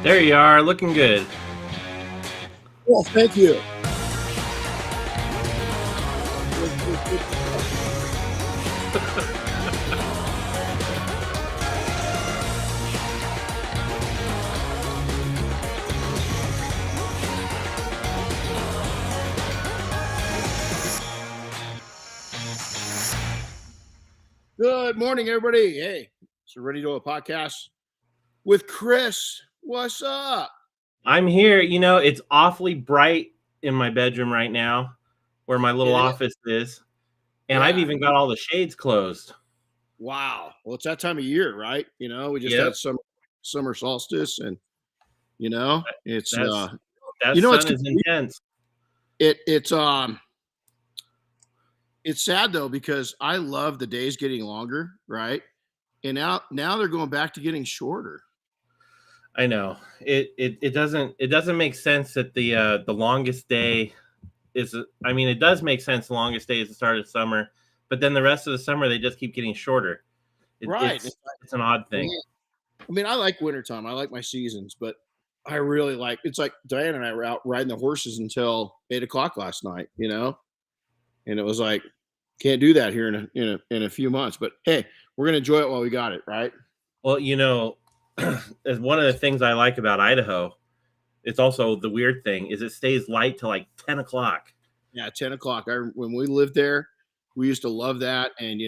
There you are, looking good. Well, thank you. Good morning, everybody. Hey, it's a Renny Doyle podcast with Chris. What's up? I'm here. You know, it's awfully bright in my bedroom right now where my little office is. And I've even got all the shades closed. Wow. Well, it's that time of year, right? You know, we just had summer solstice, and You know, it's That's that you know sun is intense. it's it's sad though because I love the days getting longer, right? And now they're going back to getting shorter. I know. It doesn't make sense that the longest day is I mean, it does make sense the longest day is the start of summer, but then the rest of the summer they just keep getting shorter. It, Right. it's an odd thing. I mean, I like wintertime. I like my seasons, but I really like it's like Diane and I were out riding the horses until 8 o'clock last night, and it was like, can't do that here in a few months. But hey, we're gonna enjoy it while we got it, right? Well, as one of the things I like about Idaho, it's also the weird thing is it stays light till like 10 o'clock. Yeah, 10 o'clock. When we lived there, we used to love that, and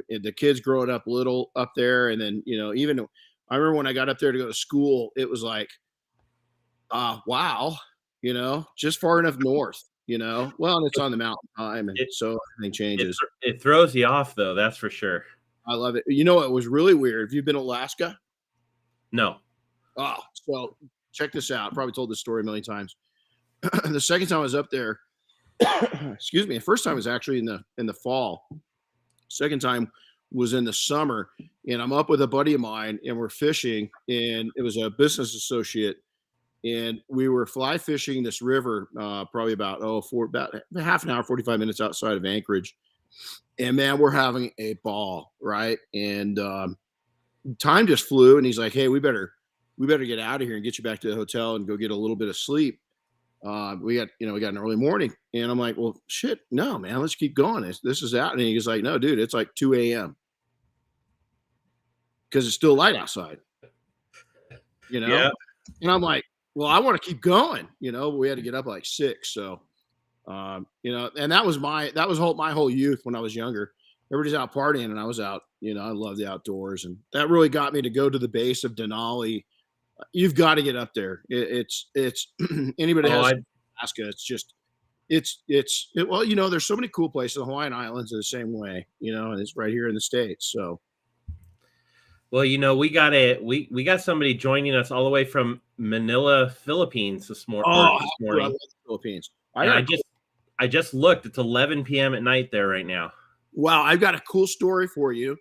the kids growing up little up there, and then even I remember when I got up there to go to school, it was like, wow, just far enough north, well, and it's on the mountain time, and It so everything it changes. it throws you off though, that's for sure. I love it. You know, it was really weird. Have you been to Alaska? No. Oh, so check this out. I probably told this story a million times. The second time I was up there, excuse me, the first time was actually in the fall. Second time was in the summer, and I'm up with a buddy of mine, and we're fishing, and it was a business associate, and we were fly fishing this river, probably for about half an hour, 45 minutes outside of Anchorage, and man, we're having a ball, right? And time just flew, and he's like, "Hey, we better get out of here and get you back to the hotel and go get a little bit of sleep." We got an early morning, and I'm like, "Well, shit, no, man, let's keep going. This is out." And he's like, "No, dude, it's like 2 a.m. because it's still light outside." You know, Yeah. and I'm like, "Well, I want to keep going." We had to get up like 6, so and that was my whole youth when I was younger. Everybody's out partying, and I was out. I love the outdoors, and that really got me to go to the base of Denali. You've got to get up there. It's anybody Oh, has I Alaska. It's just well, there's so many cool places. The Hawaiian Islands are the same way, and it's right here in the States. So well, we got somebody joining us all the way from Manila, Philippines this oh, this dude, I love morning. the Philippines. And I just looked, it's 11 p.m. at night there right now. Wow, I've got a cool story for you.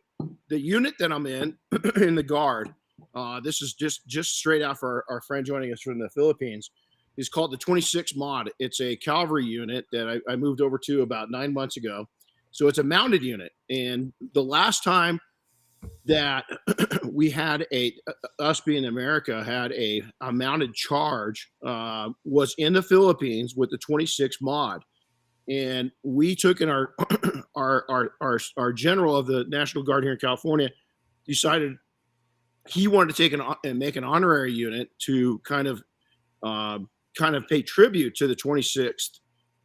The unit that I'm in in the Guard, this is just straight out for our friend joining us from the Philippines. Is called the 26 Mod. It's a cavalry unit that I moved over to about 9 months ago. So it's a mounted unit. And the last time that we had us being America had a mounted charge was in the Philippines with the 26 Mod. And we took in our our general of the National Guard here in California decided he wanted to take and make an honorary unit to kind of pay tribute to the 26th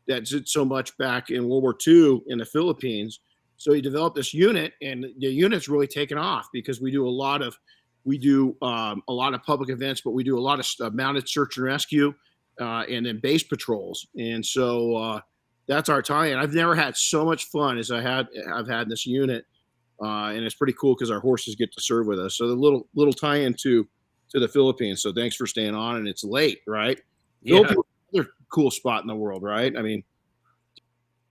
that did so much back in World War II in the Philippines. So he developed this unit, and the unit's really taken off because we do a lot of public events, but we do a lot of mounted search and rescue, and then base patrols. And so that's our tie-in. I've never had so much fun as I've had in this unit, and it's pretty cool because our horses get to serve with us. So the little tie-in to the Philippines. So thanks for staying on, and it's late, right? Yeah. Philippines is another cool spot in the world, right? I mean,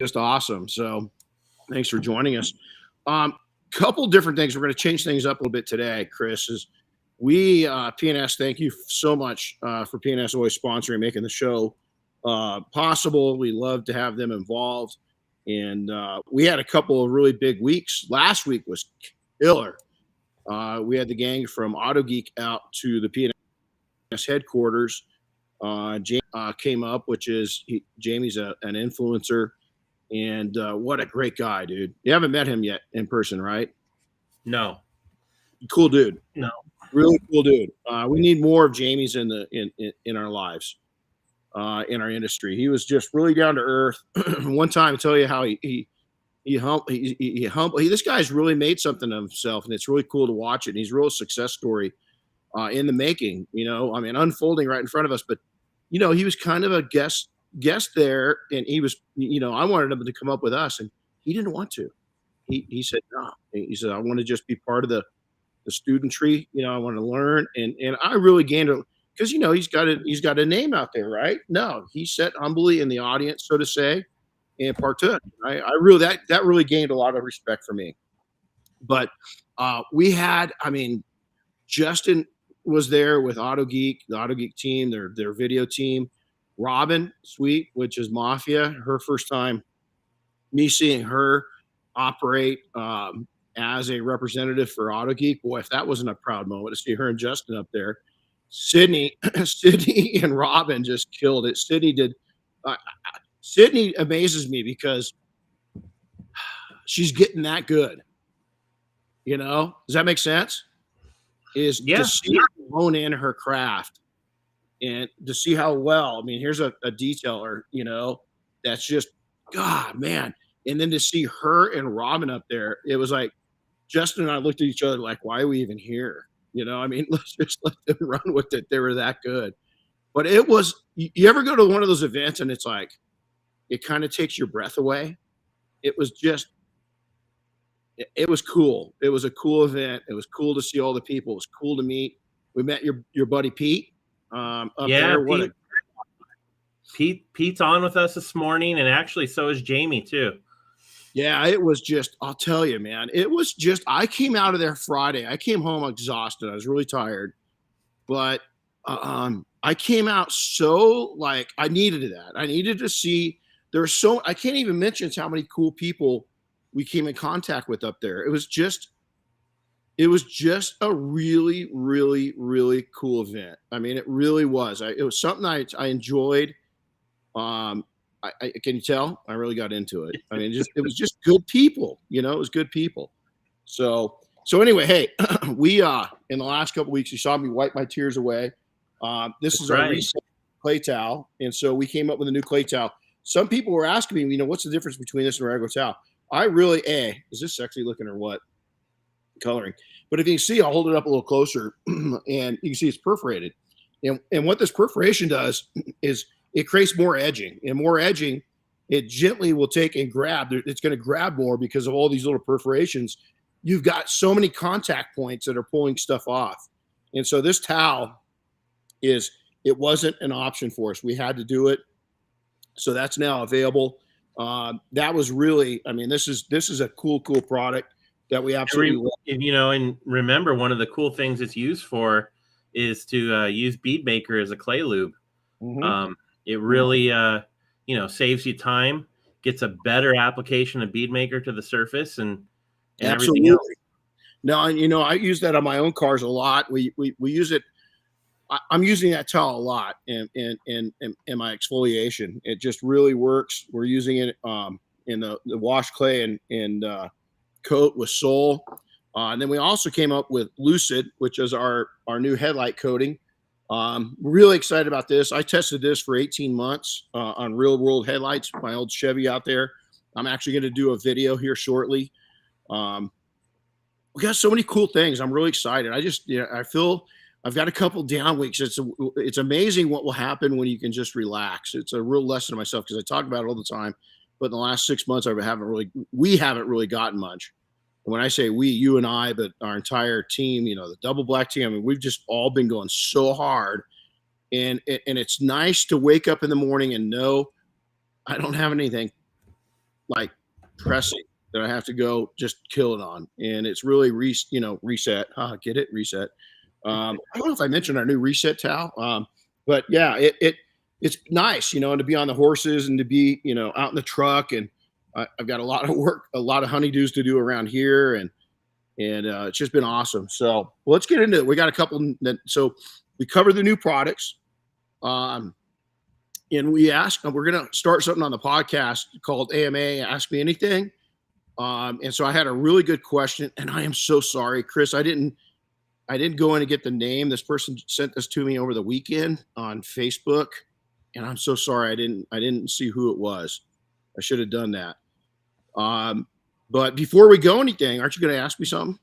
just awesome. So thanks for joining us. Couple different things. We're going to change things up a little bit today, Chris. Is we PNS, thank you so much for PNS always sponsoring, making the show possible. We love to have them involved. And we had a couple of really big weeks. Last week was killer. We had the gang from Auto Geek out to the PNS headquarters. Jamie came up, Jamie's an influencer. And what a great guy, dude. You haven't met him yet in person, right? No. Cool dude. No. Really cool dude. We need more of Jamie's in our lives, in our industry. He was just really down to earth. One time, I tell you how he humble. This guy's really made something of himself, and it's really cool to watch it. And he's a real success story in the making. I mean, unfolding right in front of us. But he was kind of a guest there, and he was. I wanted him to come up with us, and he didn't want to. He said no. He said I want to just be part of the studentry. I want to learn, and I really gained because he's got a name out there, right? No, he sat humbly in the audience, so to say, and partook. I really that really gained a lot of respect for me. But we had, I mean, Justin was there with Auto Geek, the Auto Geek team, their video team. Robin Sweet, which is Mafia, her first time, me seeing her operate as a representative for Auto Geek. Boy, if that wasn't a proud moment to see her and Justin up there. Sydney, Sydney and Robin just killed it. Sydney did. Sydney amazes me because she's getting that good. Does that make sense? Is to see her hone in her craft and to see how well. I mean, here's a detailer, that's just, God, man. And then to see her and Robin up there, it was like Justin and I looked at each other like, why are we even here? I mean, let's just let them run with it. They were that good. But it was, you ever go to one of those events and it's like, it kind of takes your breath away? It was just, it was cool. It was a cool event. It was cool to see all the people. It was cool to meet. We met your buddy Pete up there. What Pete's on with us this morning, and actually so is Jamie too. Yeah, it was just, I'll tell you, man, it was just, I came out of there Friday. I came home exhausted. I was really tired, but I came out so like, I needed that. I needed to see, I can't even mention how many cool people we came in contact with up there. It was just a really, really, really cool event. I mean, it really was. It was something I enjoyed. Can you tell? I really got into it. I mean, it was just good people. It was good people. So anyway, hey, we in the last couple of weeks, you saw me wipe my tears away. This is our reset clay towel, and so we came up with a new clay towel. Some people were asking me, what's the difference between this and a regular towel? I really, is this sexy looking or what? Coloring. But if you can see, I'll hold it up a little closer, and you can see it's perforated. And what this perforation does is it creates more edging, and more edging, it gently will take and grab. It's going to grab more because of all these little perforations. You've got so many contact points that are pulling stuff off. And so this towel it wasn't an option for us. We had to do it. So that's now available. That was really, I mean, this is a cool product that we absolutely love. And remember, one of the cool things it's used for is to use bead maker as a clay lube. Mm-hmm. It really saves you time, gets a better application of bead maker to the surface, and everything else. No, I use that on my own cars a lot. We use it. I'm using that towel a lot in my exfoliation. It just really works. We're using it in the wash clay and coat with Soul. And then we also came up with Lucid, which is our new headlight coating. Really excited about this. I tested this for 18 months on real world headlights, my old Chevy out there. I'm actually going to do a video here shortly. We got so many cool things. I'm really excited. I feel I've got a couple down weeks. It's amazing what will happen when you can just relax. It's a real lesson to myself because I talk about it all the time. But in the last 6 months, we haven't really gotten much. And when I say we, you and I, but our entire team, the double black team, I mean, we've just all been going so hard. And it's nice to wake up in the morning and know I don't have anything like pressing that I have to go just kill it on. And it's really reset. Get it? Reset. I don't know if I mentioned our new reset towel, but yeah, it's nice, and to be on the horses and to be, out in the truck. And I've got a lot of work, a lot of honeydews to do around here. And it's just been awesome. So let's get into it. We got a couple. So we covered the new products. And we're going to start something on the podcast called AMA Ask Me Anything. And so I had a really good question, and I am so sorry, Chris. I didn't go in and get the name. This person sent this to me over the weekend on Facebook, and I'm so sorry. I didn't see who it was. I should have done that. But before we go anything, aren't you going to ask me something?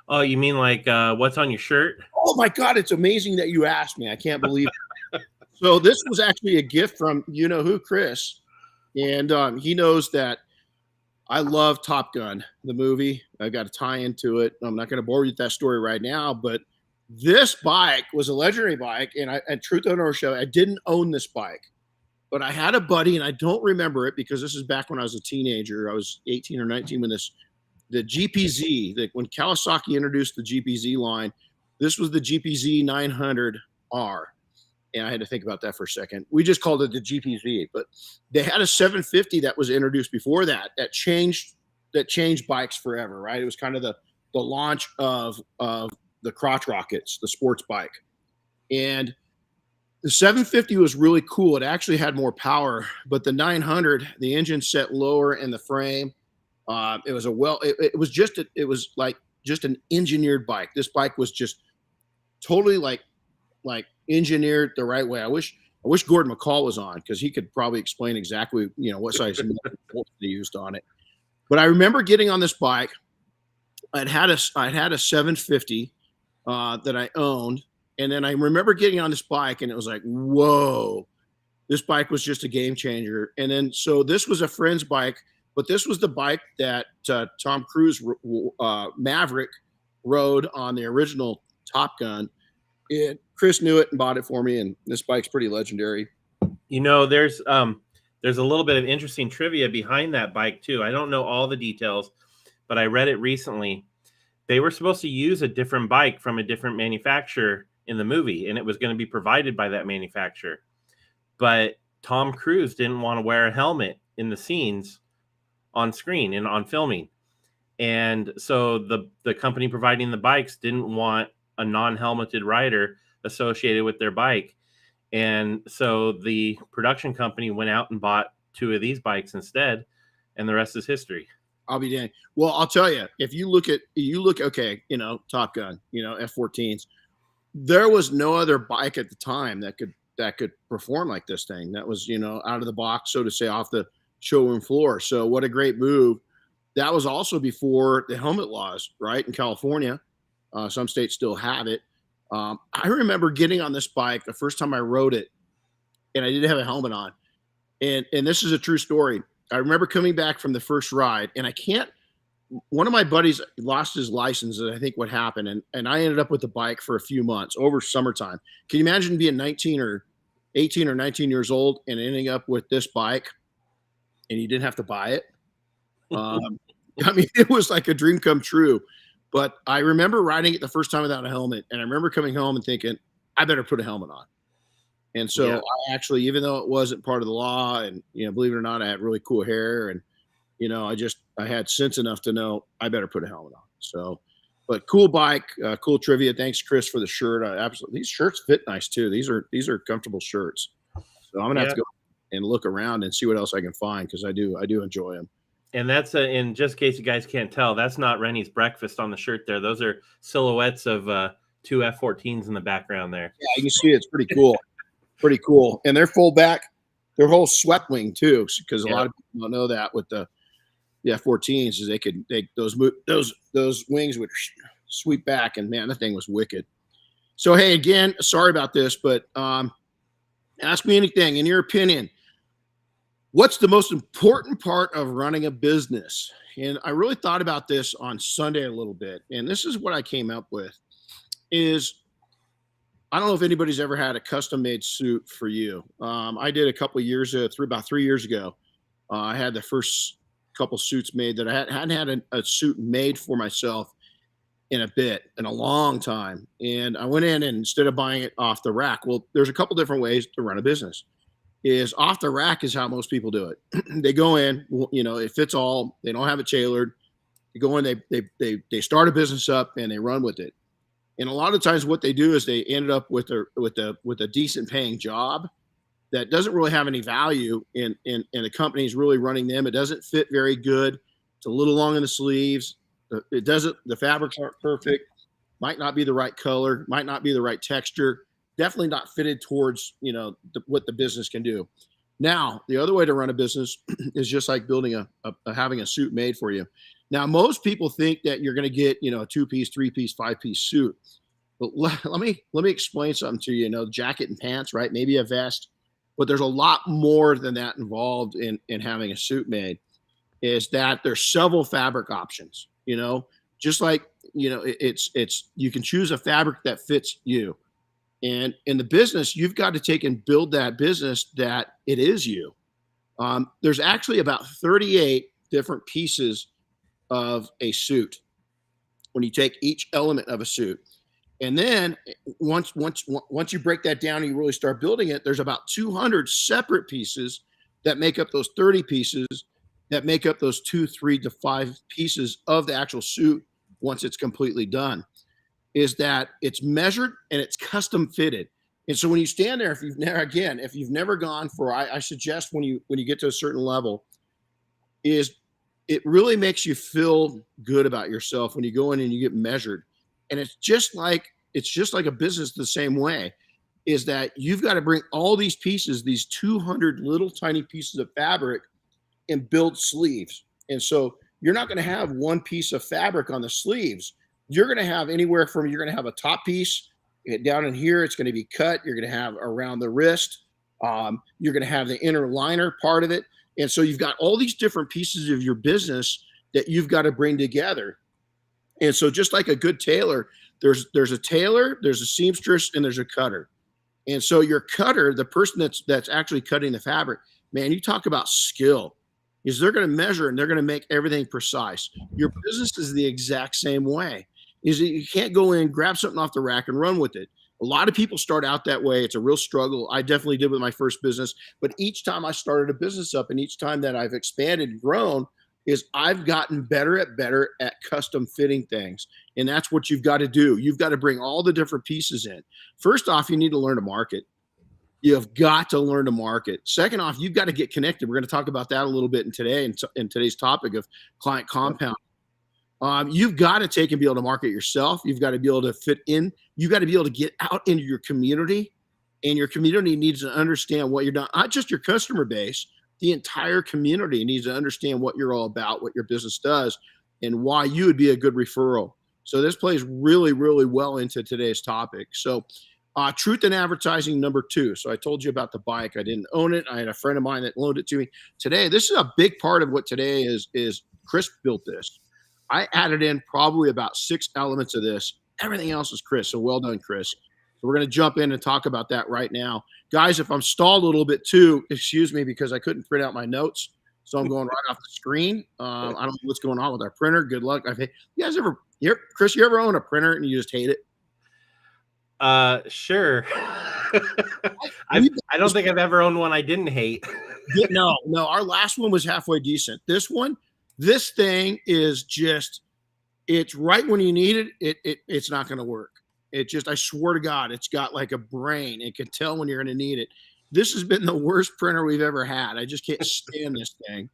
Oh, you mean like what's on your shirt? Oh my God. It's amazing that you asked me. I can't believe it. So this was actually a gift from, who, Chris. And he knows that I love Top Gun, the movie. I've got to tie into it. I'm not going to bore you with that story right now, but This bike was a legendary bike, and truth or show, I didn't own this bike, but I had a buddy, and I don't remember it because this is back when I was a teenager. I was 18 or 19 when the GPZ, when Kawasaki introduced the GPZ line. This was the GPZ 900R. And I had to think about that for a second. We just called it the GPZ, but they had a 750 that was introduced before that changed bikes forever, right? It was kind of the launch of the crotch rockets, the sports bike. And the 750 was really cool. It actually had more power, but the 900, the engine set lower in the frame. It was like just an engineered bike. This bike was just totally like engineered the right way. I wish Gordon McCall was on, because he could probably explain exactly, what size they used on it. But I remember getting on this bike. I'd had a 750 that I owned, and then I remember getting on this bike, and it was like, whoa, this bike was just a game changer. And then so this was a friend's bike, but this was the bike that Tom Cruise Maverick rode on the original Top Gun. And Chris knew it and bought it for me, and this bike's pretty legendary. There's a little bit of interesting trivia behind that bike too. I don't know all the details, but I read it recently. They were supposed to use a different bike from a different manufacturer in the movie, and it was going to be provided by that manufacturer. But Tom Cruise didn't want to wear a helmet in the scenes on screen and on filming. And so the company providing the bikes didn't want a non-helmeted rider associated with their bike. And so the production company went out and bought 2 of these bikes instead, and the rest is history. I'll be dang. Well, I'll tell you, if you look, okay, Top Gun, F-14s, there was no other bike at the time that could perform like this thing. That was, out of the box, so to say, off the showroom floor. So what a great move. That was also before the helmet laws, right? In California, some states still have it. I remember getting on this bike the first time I rode it, and I didn't have a helmet on. And this is a true story. I remember coming back from the first ride, and one of my buddies lost his license, and I think what happened, and I ended up with the bike for a few months over summertime. Can you imagine being 18 or 19 years old and ending up with this bike, and you didn't have to buy it? I mean, it was like a dream come true. But I remember riding it the first time without a helmet, and I remember coming home and thinking, I better put a helmet on. And so I actually, even though it wasn't part of the law, and believe it or not, I had really cool hair, and I had sense enough to know I better put a helmet on. So, but cool bike, cool trivia. Thanks, Chris, for the shirt. These shirts fit nice too. These are comfortable shirts. So I'm gonna have to go and look around and see what else I can find, because I do enjoy them. And that's in just in case you guys can't tell, that's not Renny's breakfast on the shirt there. Those are silhouettes of 2 F-14s in the background there. Yeah, you can see it's pretty cool. Pretty cool. And they're full back, they're whole swept wing too, because a lot of people don't know that with the F-14s is those wings would sweep back, and man, that thing was wicked. So hey, again, sorry about this, but ask me anything. In your opinion, what's the most important part of running a business? And I really thought about this on Sunday a little bit, and this is what I came up with. I don't know if anybody's ever had a custom-made suit for you. I did a couple of years, about 3 years ago. I had the first couple suits made that I hadn't had a suit made for myself in a long time. And I went in, and instead of buying it off the rack, well, there's a couple different ways to run a business. Is off the rack is how most people do it. They go in, it fits all. They don't have it tailored. They go in, they start a business up, and they run with it. And a lot of times what they do is they ended up with a decent paying job that doesn't really have any value in the company's really running them. It doesn't fit very good. It's a little long in the sleeves. The fabrics aren't perfect. Might not be the right color, might not be the right texture. Definitely not fitted towards, what the business can do. Now, the other way to run a business is just like building having a suit made for you. Now, most people think that you're going to get, a 2-piece, 3-piece, 5-piece suit. But let me explain something to you. Jacket and pants, right? Maybe a vest, but there's a lot more than that involved in having a suit made. Is that there's several fabric options. Just like you can choose a fabric that fits you. And in the business, you've got to take and build that business that it is you. There's actually about 38 different pieces of a suit when you take each element of a suit. And then once you break that down and you really start building it, there's about 200 separate pieces that make up those 30 pieces that make up those 2, 3 to 5 pieces of the actual suit once it's completely done. Is that it's measured and it's custom fitted. And so when you stand there, if you've never gone for, I suggest when you get to a certain level, is it really makes you feel good about yourself when you go in and you get measured. And it's just like a business the same way, is that you've got to bring all these pieces, these 200 little tiny pieces of fabric, and build sleeves. And so you're not going to have one piece of fabric on the sleeves. You're going to have you're going to have a top piece down in here. It's going to be cut. You're going to have around the wrist. You're going to have the inner liner part of it. And so you've got all these different pieces of your business that you've got to bring together. And so just like a good tailor, there's a tailor, there's a seamstress, and there's a cutter. And so your cutter, the person that's actually cutting the fabric, man, you talk about skill, is they're going to measure and they're going to make everything precise. Your business is the exact same way. Is that you can't go in, grab something off the rack and run with it. A lot of people start out that way. It's a real struggle. I definitely did with my first business. But each time I started a business up and each time that I've expanded and grown, is I've gotten better at custom fitting things. And that's what you've got to do. You've got to bring all the different pieces in. First off, you need to learn to market. You've got to learn to market. Second off, you've got to get connected. We're going to talk about that a little bit in today's topic of client compound. You've got to take and be able to market yourself. You've got to be able to fit in. You've got to be able to get out into your community, and your community needs to understand what you're doing. Not just your customer base, the entire community needs to understand what you're all about, what your business does, and why you would be a good referral. So this plays really, really well into today's topic. So truth in advertising, number 2. So I told you about the bike. I didn't own it. I had a friend of mine that loaned it to me. Today, this is a big part of what today is Chris built this. I added in probably about 6 elements of this. Everything else is Chris. So well done, Chris. So we're going to jump in and talk about that right now. Guys, if I'm stalled a little bit too, excuse me, because I couldn't print out my notes. So I'm going right off the screen. I don't know what's going on with our printer. Good luck. You guys Chris, you ever own a printer and you just hate it? Sure. I don't think I've ever owned one I didn't hate. No. Our last one was halfway decent. This thing is just, it's right when you need it. It's not going to work. I swear to God, it's got like a brain. It can tell when you're going to need it. This has been the worst printer we've ever had. I just can't stand this thing.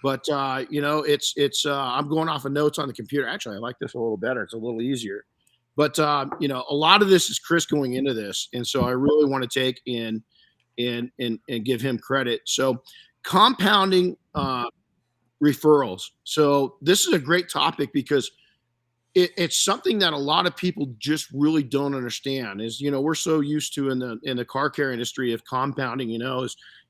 But I'm going off of notes on the computer. Actually, I like this a little better. It's a little easier. But a lot of this is Chris going into this, and so I really want to take in and give him credit. So compounding referrals. So this is a great topic because it's something that a lot of people just really don't understand. We're so used to in the car care industry of compounding.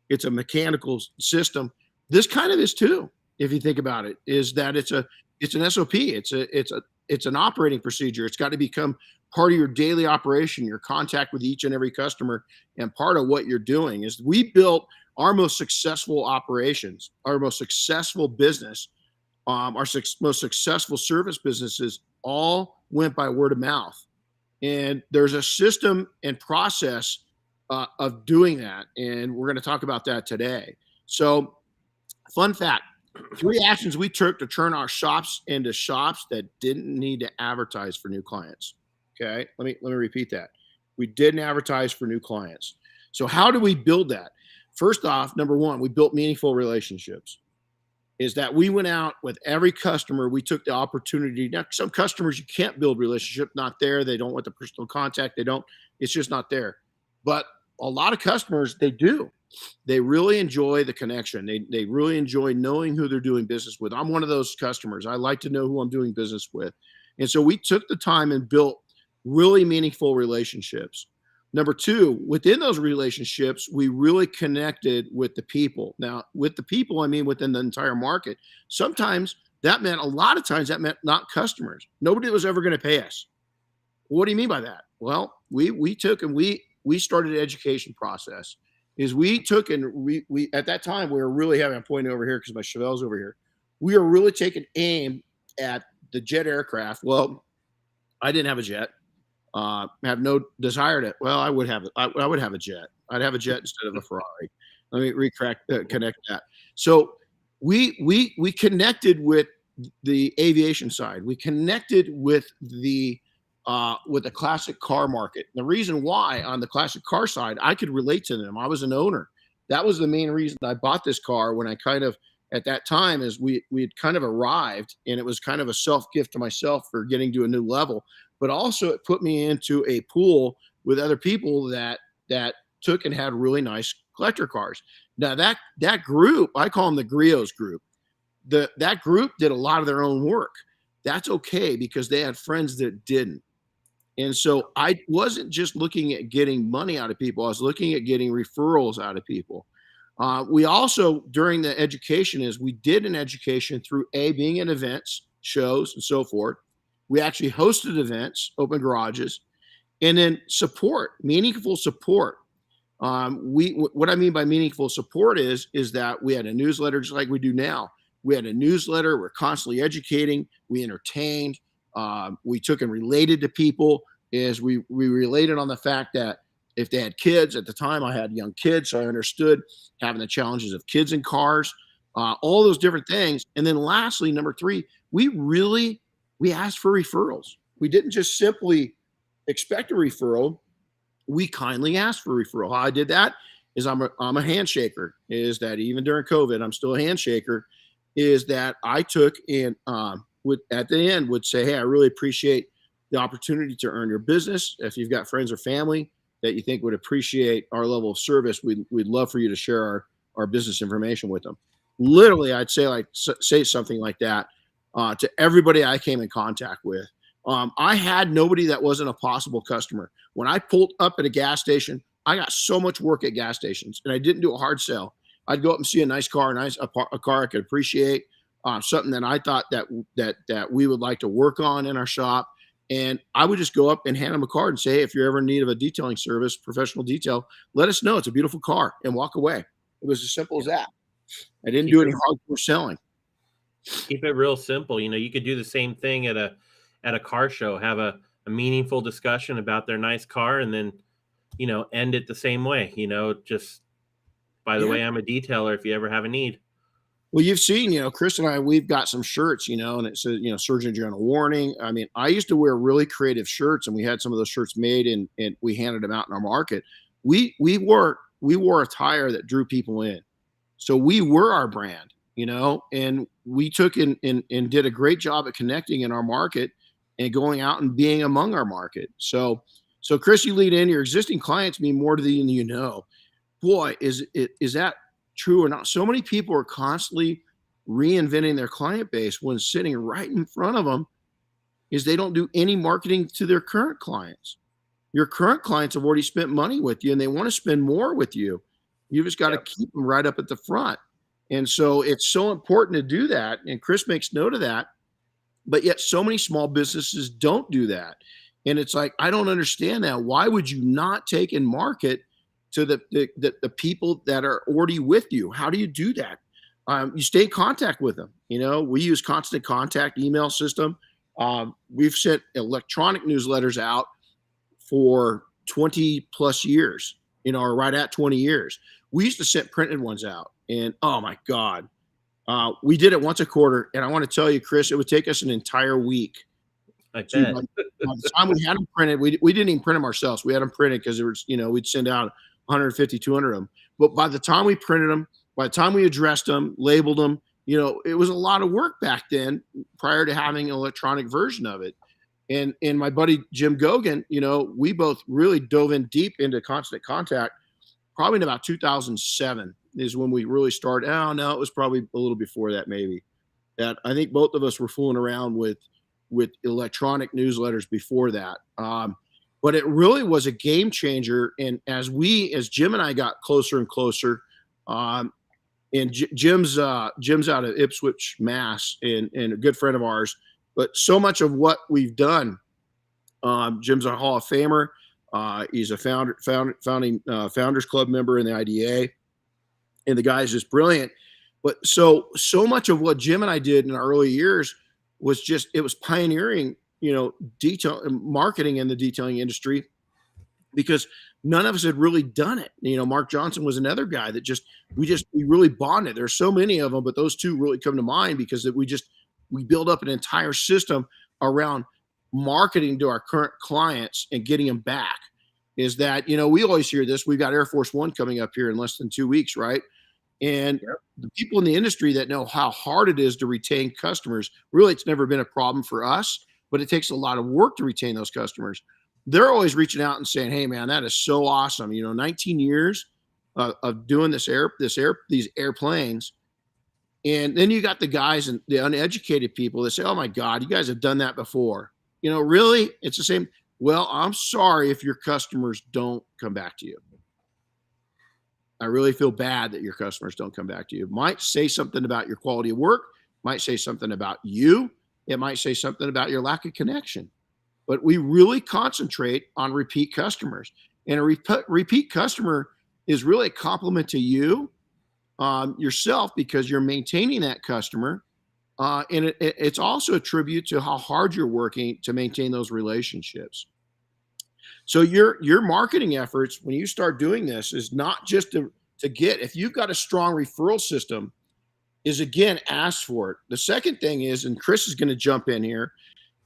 It's a mechanical system. This kind of is too, if you think about it. Is that it's an SOP. It's an operating procedure. It's got to become part of your daily operation, your contact with each and every customer, and part of what you're doing. Is we built our most successful operations, our most successful business, most successful service businesses all went by word of mouth. And there's a system and process of doing that. And we're going to talk about that today. So fun fact, 3 actions we took to turn our shops into shops that didn't need to advertise for new clients. Okay. Let me repeat that. We didn't advertise for new clients. So how do we build that? First off, number 1, we built meaningful relationships. Is that we went out with every customer. We took the opportunity. Now, some customers you can't build relationship, not there. They don't want the personal contact. It's just not there. But a lot of customers, they do. They really enjoy the connection. They really enjoy knowing who they're doing business with. I'm one of those customers. I like to know who I'm doing business with. And so we took the time and built really meaningful relationships. Number 2, within those relationships, we really connected with the people. Now, with the people, I mean within the entire market. Sometimes That meant a lot of times that meant not customers. Nobody was ever going to pay us. What do you mean by that? Well, we took and we started an education process. Is we took and we at that time we were really having, I'm pointing over here because my Chevelle's over here. We were really taking aim at the jet aircraft. Well, I didn't have a jet. Have no desire to. Well, I would have. I would have a jet. I'd have a jet instead of a Ferrari. Let me connect that. So we connected with the aviation side. We connected with the classic car market. The reason why on the classic car side, I could relate to them. I was an owner. That was the main reason I bought this car when I kind of at that time is we had kind of arrived, and it was kind of a self gift to myself for getting to a new level. But also it put me into a pool with other people that took and had really nice collector cars. Now that group, I call them the griots group. That group did a lot of their own work. That's okay because they had friends that didn't. And so I wasn't just looking at getting money out of people. I was looking at getting referrals out of people. We also, during the education, we did an education through being at events, shows, and so forth. We actually hosted events, open garages, and then support, meaningful support. What I mean by meaningful support is that we had a newsletter just like we do now. We had a newsletter. We're constantly educating. We entertained. We took and related to people. We related on the fact that if they had kids at the time, I had young kids, so I understood having the challenges of kids in cars, all those different things. And then lastly, number 3, we asked for referrals. We didn't just simply expect a referral. We kindly asked for a referral. How I did that is I'm a handshaker. Is that even during COVID, I'm still a handshaker. Is that I took and at the end would say, hey, I really appreciate the opportunity to earn your business. If you've got friends or family that you think would appreciate our level of service, we'd love for you to share our business information with them. Literally, I'd say something like that to everybody I came in contact with. I had nobody that wasn't a possible customer. When I pulled up at a gas station, I got so much work at gas stations, and I didn't do a hard sell. I'd go up and see a nice car, a car I could appreciate, something that I thought that we would like to work on in our shop. And I would just go up and hand them a card and say, hey, if you're ever in need of a detailing service, professional detail, let us know. It's a beautiful car, and walk away. It was as simple as that. I didn't do any hardcore selling. Keep it real simple. You could do the same thing at a car show, have a meaningful discussion about their nice car, and then, end it the same way, just by the way, I'm a detailer if you ever have a need. Well, you've seen, Chris and I, we've got some shirts, and it says, Surgeon General warning. I mean, I used to wear really creative shirts, and we had some of those shirts made and we handed them out in our market. We wore attire that drew people in. So we were our brand, and we took and did a great job at connecting in our market and going out and being among our market. So Chris, you lead in, your existing clients mean more to you than you know. Boy, is that true or not? So many people are constantly reinventing their client base when sitting right in front of them is they don't do any marketing to their current clients. Your current clients have already spent money with you and they want to spend more with you. You just got to keep them right up at the front. And so it's so important to do that. And Chris makes note of that. But yet so many small businesses don't do that. And it's like, I don't understand that. Why would you not take and market to the people that are already with you? How do you do that? You stay in contact with them. We use constant contact email system. We've sent electronic newsletters out for 20 plus years, or right at 20 years. We used to send printed ones out, and oh my God, we did it once a quarter. And I want to tell you, Chris, it would take us an entire week. By the time we had them printed, we didn't even print them ourselves. We had them printed because it was, we'd send out 150, 200 of them. But by the time we printed them, by the time we addressed them, labeled them, it was a lot of work back then prior to having an electronic version of it. And my buddy, Jim Gogan, we both really dove in deep into constant contact. Probably in about 2007 is when we really started. Oh, no, it was probably a little before that, maybe. That I think both of us were fooling around with electronic newsletters before that. But it really was a game changer. And as Jim and I got closer and closer, And Jim's out of Ipswich, Mass, and a good friend of ours. But so much of what we've done, Jim's a Hall of Famer. He's a founding Founders Club member in the IDA, and the guy's just brilliant. But so much of what Jim and I did in our early years was it was pioneering, detail marketing in the detailing industry, because none of us had really done it. Mark Johnson was another guy that we really bonded. There's so many of them, but those two really come to mind because we build up an entire system around marketing to our current clients and getting them back. Is that, we always hear this. We've got Air Force One coming up here in less than 2 weeks, right? And the people in the industry that know how hard it is to retain customers, really, it's never been a problem for us, but it takes a lot of work to retain those customers. They're always reaching out and saying, "Hey, man, that is so awesome! 19 years of doing these airplanes." And then you got the guys and the uneducated people that say, "Oh my God, you guys have done that before." Really, it's the same. Well, I'm sorry if your customers don't come back to you. I really feel bad that your customers don't come back to you. It might say something about your quality of work, might say something about you. It might say something about your lack of connection. But we really concentrate on repeat customers. And a repeat customer is really a compliment to you, yourself, because you're maintaining that customer. And it's also a tribute to how hard you're working to maintain those relationships. So your marketing efforts, when you start doing this, is not just to get, if you've got a strong referral system, is again, ask for it. The second thing is, and Chris is going to jump in here,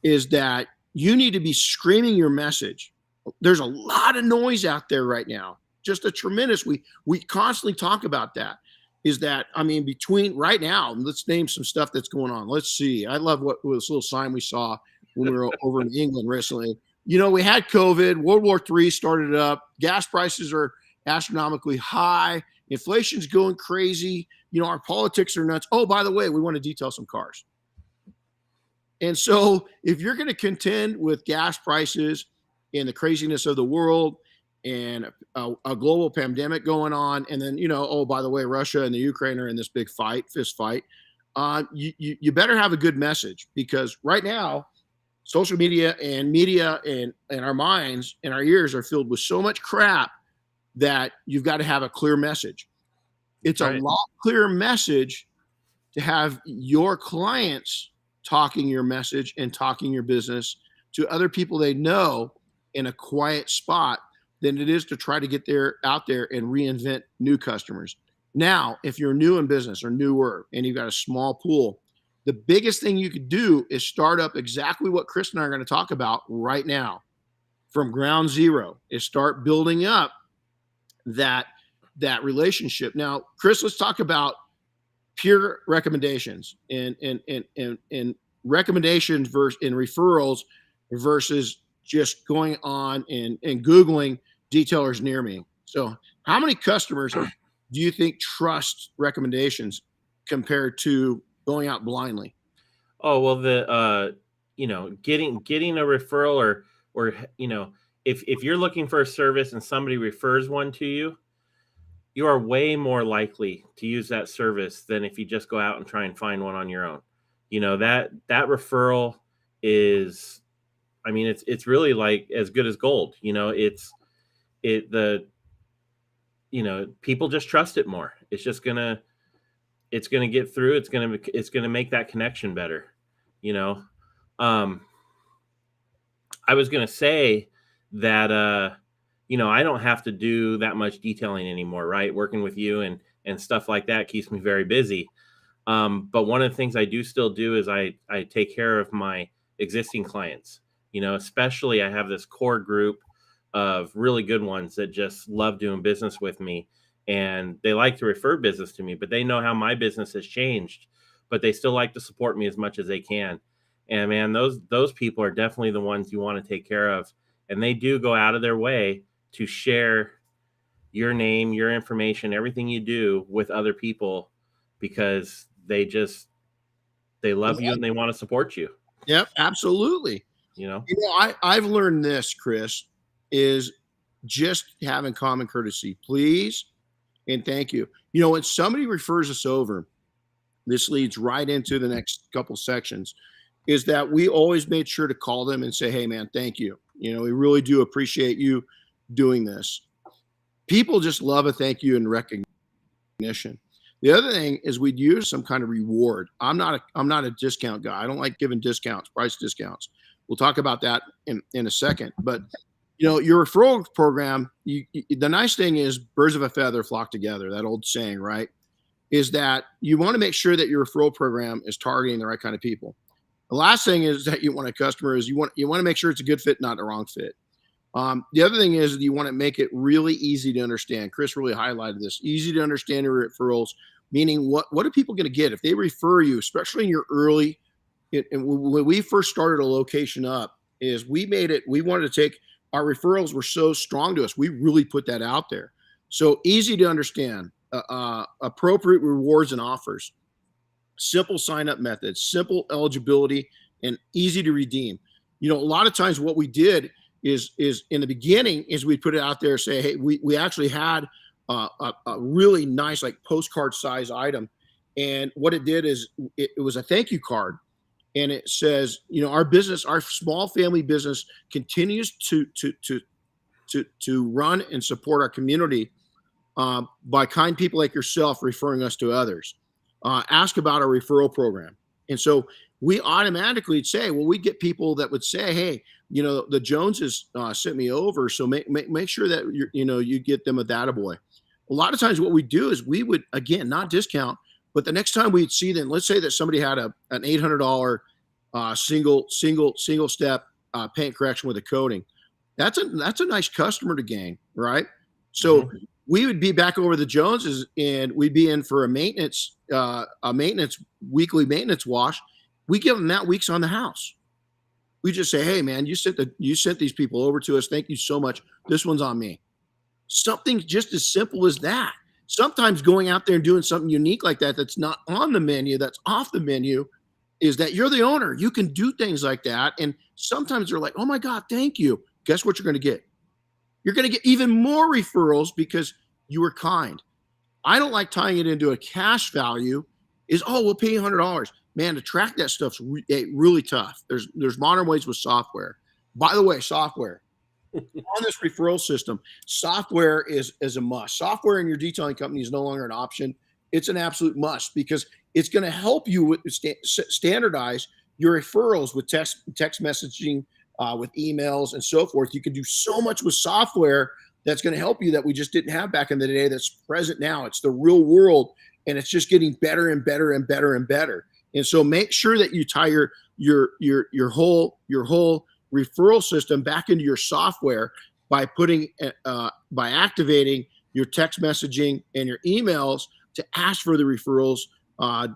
is that you need to be screaming your message. There's a lot of noise out there right now. Just a tremendous, we constantly talk about that. Is that, between right now, let's name some stuff that's going on. Let's see. I love this little sign we saw when we were over in England recently. We had COVID, World War III started up, gas prices are astronomically high, inflation's going crazy, our politics are nuts. Oh, by the way, we want to detail some cars. And so if you're going to contend with gas prices and the craziness of the world and a global pandemic going on, and then, oh, by the way, Russia and the Ukraine are in this big fist fight, you better have a good message, because right now, social media and our minds and our ears are filled with so much crap that you've got to have a clear message. It's a lot clearer message to have your clients talking your message and talking your business to other people they know in a quiet spot than it is to try to get out there and reinvent new customers. Now, if you're new in business or newer and you've got a small pool, the biggest thing you could do is start up exactly what Chris and I are going to talk about right now, from ground zero, is start building up that relationship. Now, Chris, let's talk about peer recommendations and recommendations versus in referrals versus just going on and Googling detailers near me. So how many customers do you think trust recommendations compared to going out blindly? Oh, well, getting a referral or if you're looking for a service and somebody refers one to you, you are way more likely to use that service than if you just go out and try and find one on your own. That referral is, it's really like as good as gold. People just trust it more. It's gonna get through. It's gonna make that connection better. I was gonna say that I don't have to do that much detailing anymore, right? Working with you and stuff like that keeps me very busy. But one of the things I do still do is I take care of my existing clients. Especially I have this core group of really good ones that just love doing business with me, and they like to refer business to me, but they know how my business has changed, but they still like to support me as much as they can. And man, those people are definitely the ones you want to take care of. And they do go out of their way to share your name, your information, everything you do with other people, because they love you and they want to support you. Yep, absolutely. I've learned this, Chris, is just having common courtesy. Please, and thank you. You know, when somebody refers us over, this leads right into the next couple sections, is that we always made sure to call them and say, hey, man, thank you. You know, we really do appreciate you doing this. People just love a thank you and recognition. The other thing is we'd use some kind of reward. I'm not a discount guy. I don't like giving discounts, price discounts. We'll talk about that in a second. But you know, your referral program, the nice thing is birds of a feather flock together, that old saying, right? Is that you want to make sure that your referral program is targeting the right kind of people. The last thing is that you want a customer is you want to make sure it's a good fit, not a wrong fit. The other thing is you want to make it really easy to understand. Chris really highlighted this. Easy to understand your referrals, meaning what are people going to get if they refer you, especially in your early. And when we first started a location up, is we wanted to take our referrals were so strong to us. We really put that out there. So easy to understand, appropriate rewards and offers, simple sign up methods, simple eligibility, and easy to redeem. You know, a lot of times what we did is in the beginning is we put it out there, say, hey, we actually had a really nice like postcard size item. And what it did is it was a thank you card. And it says, you know, our business, our small family business continues to run and support our community by kind people like yourself referring us to others. Ask about our referral program. And so we automatically say, well, we get people that would say, hey, you know, the Joneses sent me over. So make sure that, you get them a data boy. A lot of times what we do is we would, again, not discount, but the next time we'd see them, let's say that somebody had an $800 single step paint correction with a coating. That's a nice customer to gain, right? So we would be back over the Joneses and we'd be in for a maintenance weekly maintenance wash. We give them that week's on the house. We just say, hey man, you sent these people over to us. Thank you so much. This one's on me. Something just as simple as that. Sometimes going out there and doing something unique like that, that's not on the menu, that's off the menu, is that you're the owner. You can do things like that. And sometimes they're like, oh my God, thank you. Guess what you're going to get? You're going to get even more referrals because you were kind. I don't like tying it into a cash value is, oh, we'll pay you $100. Man, to track that stuff's really tough. There's modern ways with software. By the way, software. On this referral system, software is a must. Software in your detailing company is no longer an option. It's an absolute must because it's going to help you standardize your referrals with text messaging, with emails and so forth. You can do so much with software that's going to help you that we just didn't have back in the day that's present now. It's the real world, and it's just getting better and better and better and better. And so make sure that you tie your whole referral system back into your software by activating your text messaging and your emails to ask for the referrals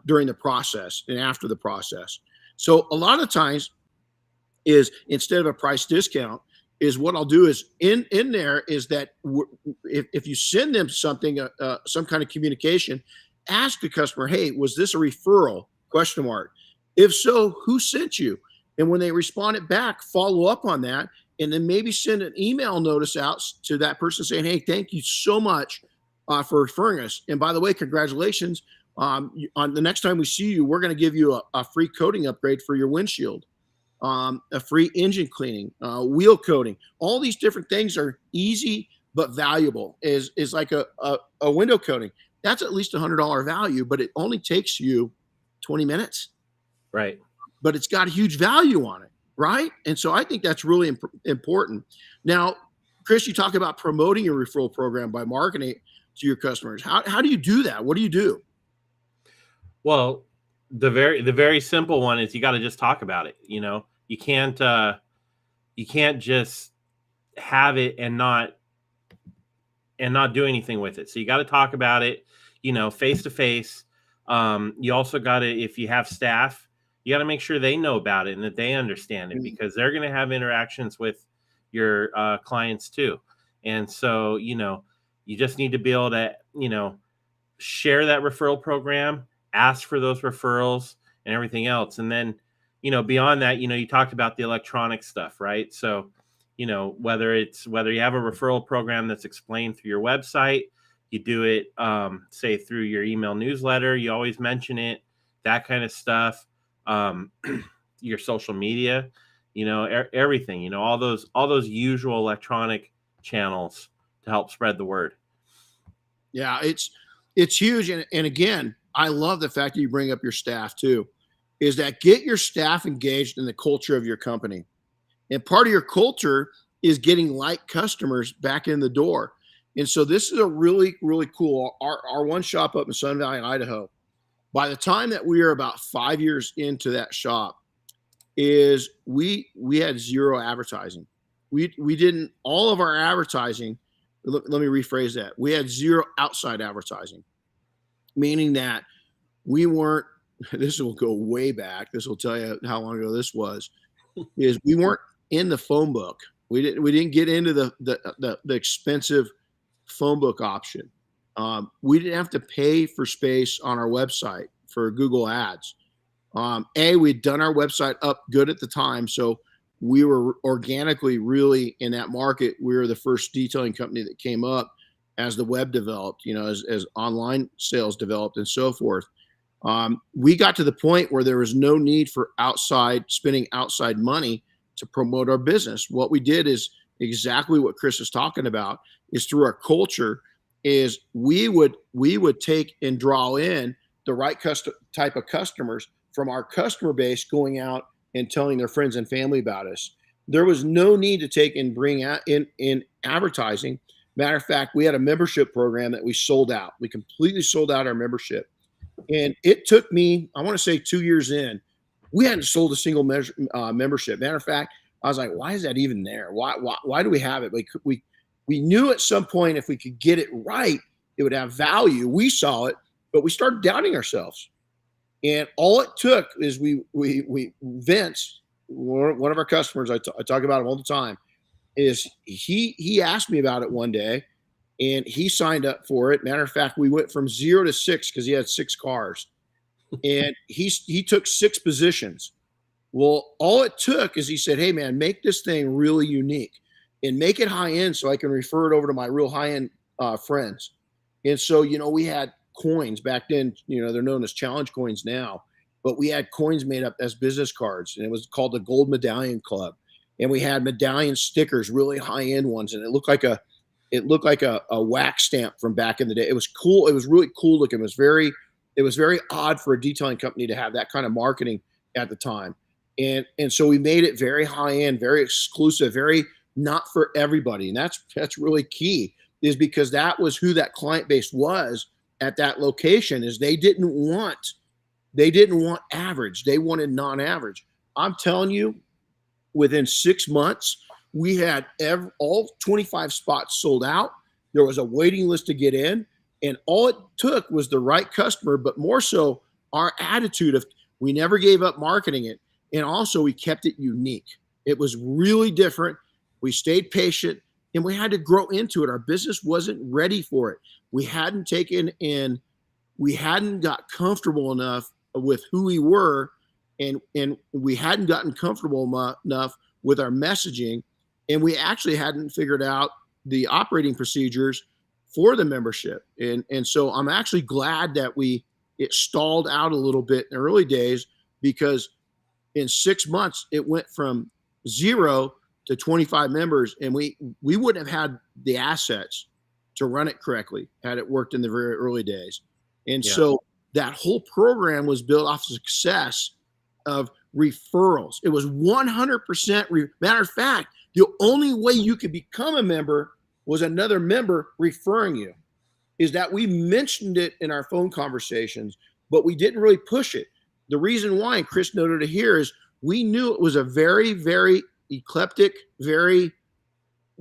during the process and after the process. So a lot of times is instead of a price discount is what I'll do is in there is that if you send them something, some kind of communication, ask the customer, hey, was this a referral? ? If so, who sent you? And when they respond it back, follow up on that, and then maybe send an email notice out to that person saying, hey, thank you so much for referring us. And by the way, congratulations. On the next time we see you, we're going to give you a free coating upgrade for your windshield, a free engine cleaning, wheel coating. All these different things are easy but valuable. Is like a window coating. That's at least $100 value, but it only takes you 20 minutes. Right. But it's got a huge value on it, right? And so I think that's really important. Now, Chris, you talk about promoting your referral program by marketing to your customers. How do you do that? What do you do? Well, the very simple one is you got to just talk about it. You know, you can't just have it and not do anything with it. So you got to talk about it, face to face. You also got to, if you have staff, you got to make sure they know about it and that they understand it, because they're going to have interactions with your clients too. And so, you just need to be able to, share that referral program, ask for those referrals and everything else. And then, beyond that, you talked about the electronic stuff, right? So, whether you have a referral program that's explained through your website, You do it, say through your email newsletter. You always mention it, that kind of stuff. Um, your social media, everything, all those usual electronic channels to help spread the word. Yeah, it's huge. And again, I love the fact that you bring up your staff too, is that get your staff engaged in the culture of your company. And part of your culture is getting like customers back in the door. And so this is a really, really cool, our one shop up in Sun Valley, Idaho. By the time that we are about 5 years into that shop, is we had zero advertising. We didn't, all of our advertising, let me rephrase that. We had zero outside advertising, meaning that we weren't, this will go way back. This will tell you how long ago this was, is we weren't in the phone book. We didn't get into the expensive phone book option. We didn't have to pay for space on our website for Google Ads. We'd done our website up good at the time, so we were organically really in that market. We were the first detailing company that came up as the web developed, as online sales developed and so forth. We got to the point where there was no need for spending outside money to promote our business. What we did is exactly what Chris is talking about, is through our culture, is we would take and draw in the right type of customers from our customer base, going out and telling their friends and family about us. There was no need to take and bring out in advertising. Matter of fact, we had a membership program that we sold out. We completely sold out our membership. And it took me, I want to say 2 years in, we hadn't sold a single membership. Matter of fact, I was like, why is that even there? Why do we have it? We knew at some point if we could get it right, it would have value. We saw it, but we started doubting ourselves. And all it took is Vince, one of our customers, I talk about him all the time, is he asked me about it one day, and he signed up for it. Matter of fact, we went from 0 to 6 because he had 6 cars, and he took 6 positions. Well, all it took is he said, "Hey man, make this thing really unique and make it high end so I can refer it over to my real high end friends." And so, we had coins back then, they're known as challenge coins now, but we had coins made up as business cards, and it was called the Gold Medallion Club. And we had medallion stickers, really high end ones, and it looked like a wax stamp from back in the day. It was cool. It was really cool looking. It was very odd for a detailing company to have that kind of marketing at the time. And so we made it very high end, very exclusive, very not for everybody. And that's really key, is because that was who that client base was at that location. Is they didn't want average. They wanted non-average. I'm telling you, within 6 months, we had all 25 spots sold out. There was a waiting list to get in, and all it took was the right customer, but more so our attitude of, we never gave up marketing it. And also we kept it unique. It was really different. We stayed patient, and we had to grow into it. Our business wasn't ready for it. We hadn't got comfortable enough with who we were, and we hadn't gotten comfortable enough with our messaging, and we actually hadn't figured out the operating procedures for the membership. And so I'm actually glad that it stalled out a little bit in the early days, because in 6 months it went from 0 to 25 members, and we wouldn't have had the assets to run it correctly had it worked in the very early days. And so that whole program was built off the success of referrals. It was 100% matter of fact, the only way you could become a member was another member referring you. Is that we mentioned it in our phone conversations, but we didn't really push it. The reason why, and Chris noted it here, is we knew it was a very, very eclectic,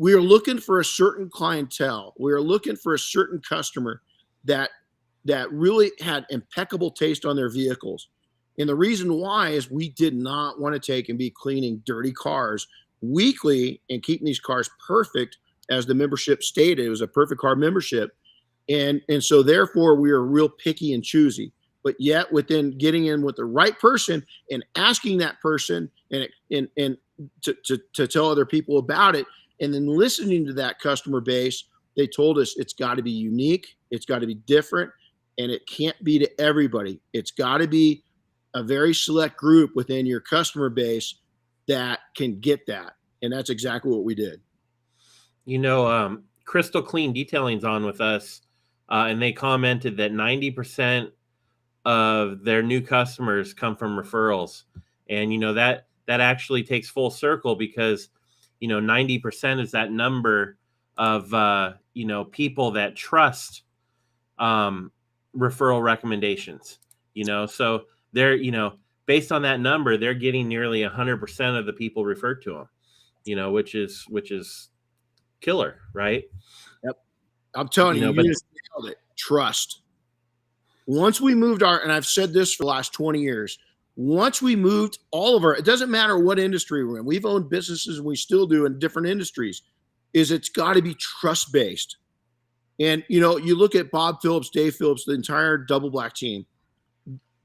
we were looking for a certain clientele. We were looking for a certain customer that really had impeccable taste on their vehicles. And the reason why is we did not want to take and be cleaning dirty cars weekly and keeping these cars perfect, as the membership stated. It was a perfect car membership. And so therefore we were real picky and choosy. But yet within getting in with the right person and asking that person and to tell other people about it, and then listening to that customer base they told us it's got to be unique, it's got to be different, and it can't be to everybody. It's got to be a very select group within your customer base that can get that. And that's exactly what we did. Crystal Clean Detailing's on with us, and they commented that 90% of their new customers come from referrals. And, that actually takes full circle because, 90% is that number of, people that trust referral recommendations, so they're, based on that number, they're getting nearly 100% of the people referred to them, which is killer, right? Yep. I'm telling you, but you just nailed it. Trust. Once we moved and I've said this for the last 20 years, once we moved it doesn't matter what industry we're in. We've owned businesses and we still do in different industries, it's got to be trust-based. And, you look at Bob Phillips, Dave Phillips, the entire Double Black team,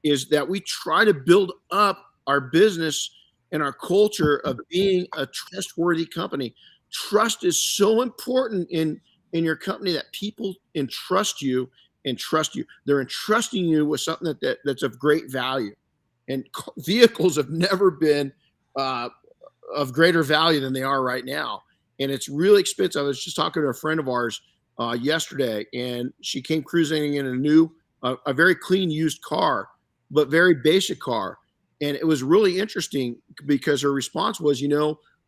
is that we try to build up our business and our culture of being a trustworthy company. Trust is so important in your company that people entrust you and trust you. They're entrusting you with something that's of great value. And vehicles have never been of greater value than they are right now. And it's really expensive. I was just talking to a friend of ours yesterday, and she came cruising in a very clean used car, but very basic car. And it was really interesting because her response was,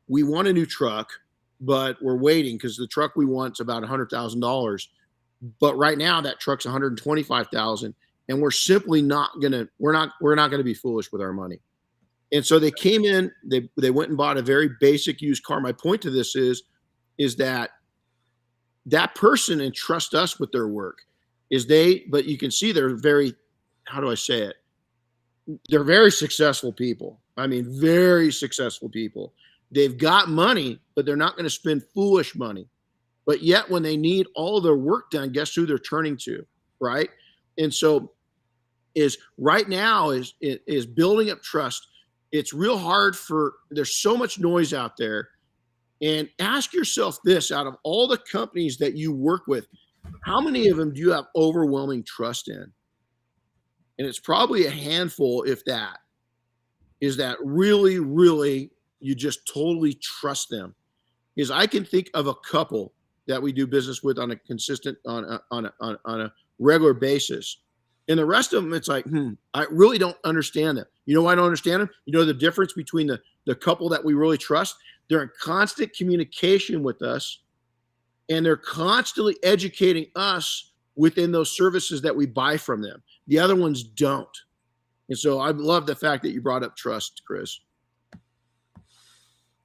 we want a new truck, but we're waiting because the truck we want is about $100,000. But right now that truck's $125,000, and we're simply not gonna be foolish with our money. And so they came in, they went and bought a very basic used car. My point to this is that person entrusts us with their work. But you can see they're very, how do I say it? They're very successful people. I mean, very successful people. They've got money, but they're not going to spend foolish money. But yet when they need all their work done, guess who they're turning to, right? And so right now is building up trust. It's real hard there's so much noise out there. And ask yourself this, out of all the companies that you work with, how many of them do you have overwhelming trust in? And it's probably a handful, if that, is that really, really you just totally trust them. Is I can think of a couple that we do business with on a consistent, on a regular basis. And the rest of them, it's like, I really don't understand them. You know why I don't understand them? You know the difference between the couple that we really trust? They're in constant communication with us, and they're constantly educating us within those services that we buy from them. The other ones don't. And so I love the fact that you brought up trust, Chris.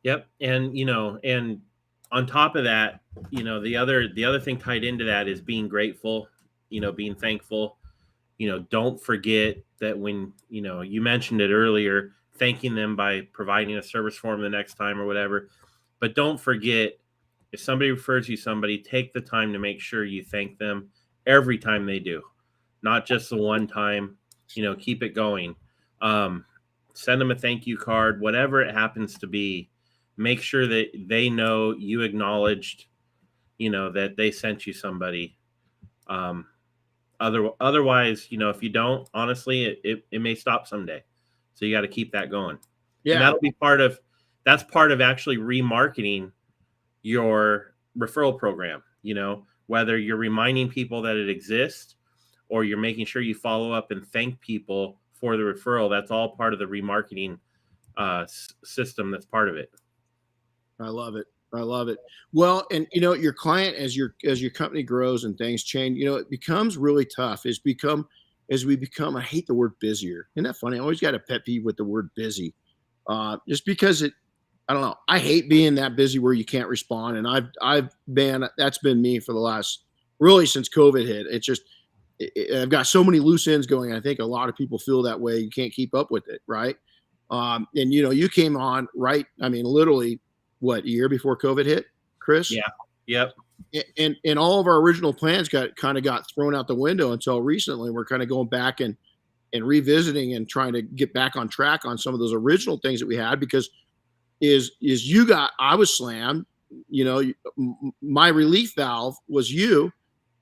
Yep. And, and on top of that, the other thing tied into that is being grateful, being thankful. Don't forget that when, you mentioned it earlier, thanking them by providing a service for them the next time or whatever. But don't forget, if somebody refers you somebody, take the time to make sure you thank them every time they do, not just the one time. Keep it going. Send them a thank you card, whatever it happens to be. Make sure that they know you acknowledged, that they sent you somebody. Otherwise, if you don't, honestly, it may stop someday. So you got to keep that going. Yeah. And that'll be that's part of actually remarketing your referral program, whether you're reminding people that it exists or you're making sure you follow up and thank people for the referral. That's all part of the remarketing system. That's part of it. I love it. Well, and your client, as your company grows and things change, it becomes really tough. As we become, I hate the word busier. Isn't that funny? I always got a pet peeve with the word busy. Just because I don't know. I hate being that busy where you can't respond. And that's been me for the last, really since COVID hit. It's just, I've got so many loose ends going. I think a lot of people feel that way. You can't keep up with it. Right. And you came on, right. I mean, literally a year before COVID hit, Chris? Yeah. Yep. And all of our original plans got thrown out the window until recently. We're kind of going back and revisiting and trying to get back on track on some of those original things that we had, because I was slammed. my relief valve was you.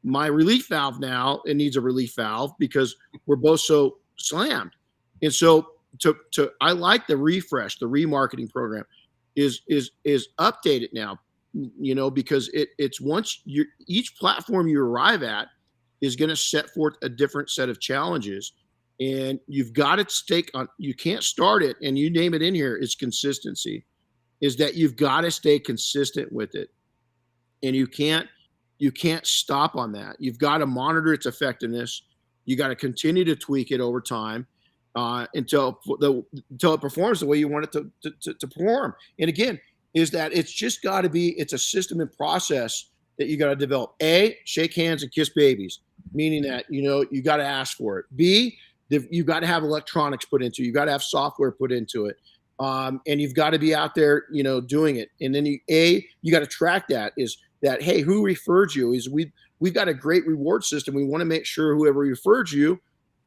My relief valve now, it needs a relief valve because we're both so slammed. And so I like the refresh, the remarketing program is updated now, because it's once each platform you arrive at is going to set forth a different set of challenges, and you've got to stake on, you can't start it, and you name it in here, it's consistency, is that you've got to stay consistent with it. And you can't stop on that. You've got to monitor its effectiveness. You got to continue to tweak it over time until it performs the way you want it to perform. And again, is that it's just got to be, it's a system and process that you got to develop. A, shake hands and kiss babies, meaning that, you got to ask for it. B, you got to have electronics put into it. You got to have software put into it. And you've got to be out there, doing it. And then you got to track that, is that, hey, who referred you? Is we've got a great reward system. We want to make sure whoever referred you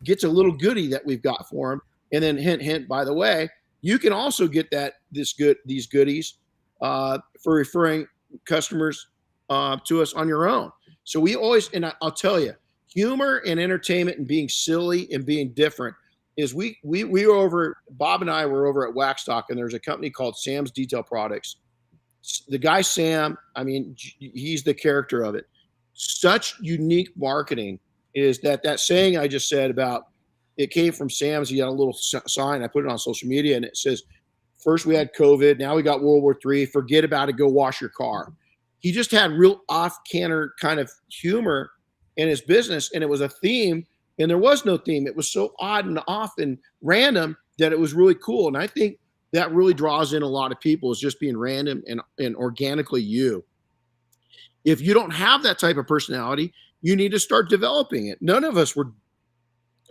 gets a little goodie that we've got for them. And then hint, by the way, you can also get these goodies for referring customers to us on your own. So we always, and I'll tell you, humor and entertainment and being silly and being different is we were over, Bob and I were over at Waxstock, and there's a company called Sam's Detail Products. The guy, Sam, I mean, he's the character of it. Such unique marketing is that saying I just said about, it came from Sam's. He had a little sign. I put it on social media, and it says, first we had COVID. Now we got World War III. Forget about it. Go wash your car. He just had real off-canter kind of humor in his business, and it was a theme, and there was no theme. It was so odd and off and random that it was really cool. And I think that really draws in a lot of people, is just being random and organically you. If you don't have that type of personality, you need to start developing it. None of us were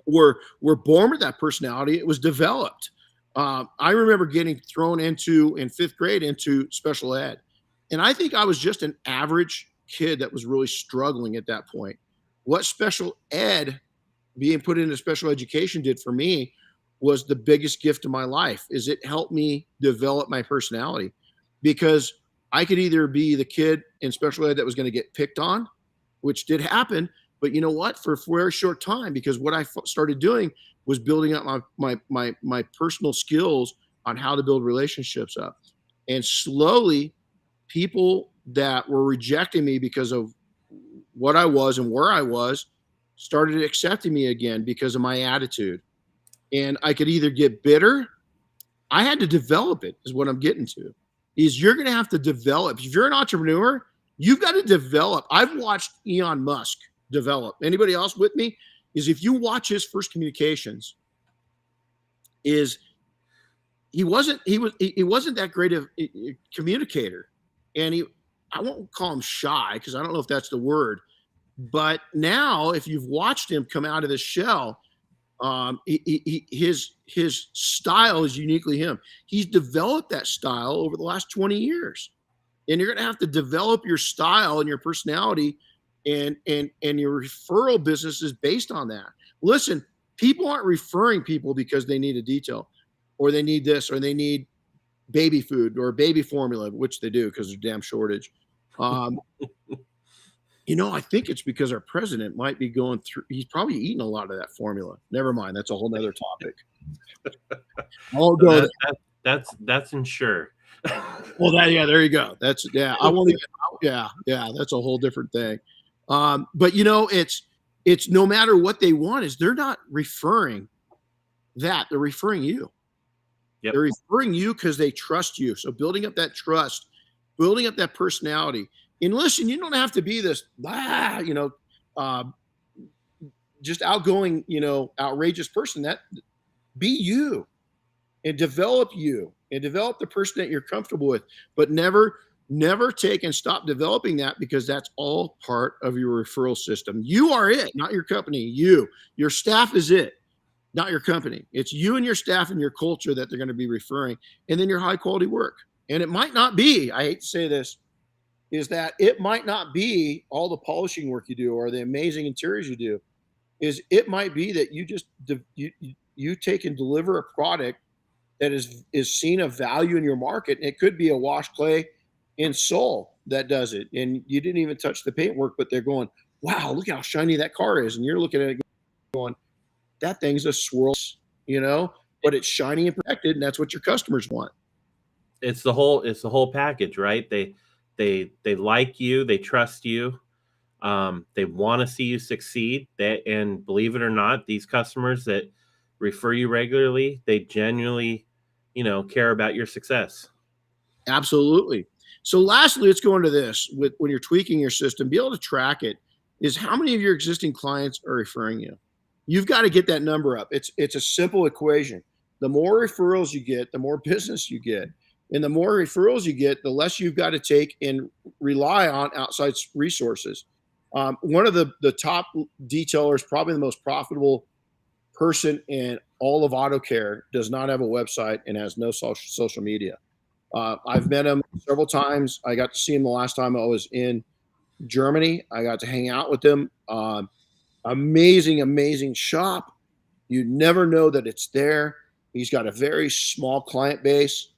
born with that personality. It was developed. I remember getting thrown in 5th grade into special ed. And I think I was just an average kid that was really struggling at that point. What special ed, being put into special education, did for me was the biggest gift of my life. Is it helped me develop my personality, because I could either be the kid in special ed that was going to get picked on, which did happen, but you know what, for a very short time, because what I started doing was building up my personal skills on how to build relationships up. And slowly, people that were rejecting me because of what I was and where I was started accepting me again because of my attitude. And I could either get bitter. I had to develop it, is what I'm getting to. Is you're going to have to develop. If you're an entrepreneur, you've got to develop. I've watched Elon Musk develop. Anybody else with me? Is if you watch his first communications, is he wasn't that great of a communicator. And I won't call him shy, because I don't know if that's the word. But now, if you've watched him come out of the shell, his style is uniquely him. He's developed that style over the last 20 years. And you're going to have to develop your style and your personality, and your referral business is based on that. Listen, people aren't referring people because they need a detail, or they need this, or they need baby food or baby formula, which they do because there's a damn shortage. I think it's because our president might be going through, he's probably eating a lot of that formula. Never mind. That's a whole nother topic. I'll go. That's ensure. Well, there you go. That's, yeah, I won't even, yeah, that's a whole different thing. But it's no matter what they want, is they're not referring that, they're referring you. Yep. They're referring you because they trust you. So building up that trust, building up that personality. And listen, you don't have to be this, just outgoing, outrageous person. That be you, and develop the person that you're comfortable with, but never take and stop developing that, because that's all part of your referral system. You are it, not your company. Your staff is it, not your company. It's you and your staff and your culture that they're going to be referring, and then your high quality work. And it might not be, I hate to say this, is that it might not be all the polishing work you do or the amazing interiors you do. Is it might be that you just you take and deliver a product that is seen of value in your market. And it could be a wash clay in Seoul that does it, and you didn't even touch the paintwork, but they're going, "Wow, look how shiny that car is," and you're looking at it going, "That thing's a swirl," you know, but it's shiny and protected, and that's what your customers want. It's the whole package, right? They like you, they trust you, they want to see you succeed. And believe it or not, these customers that refer you regularly, they genuinely, care about your success. Absolutely. So lastly, let's go into this with when you're tweaking your system, be able to track it is how many of your existing clients are referring you. You've got to get that number up. It's a simple equation. The more referrals you get, the more business you get. And the more referrals you get, the less you've got to take and rely on outside resources. One of the top detailers, probably the most profitable person in all of auto care, does not have a website and has no social media. I've met him several times. I got to see him the last time I was in Germany. I got to hang out with him. Amazing, amazing shop. You never know that it's there. He's got a very small client base,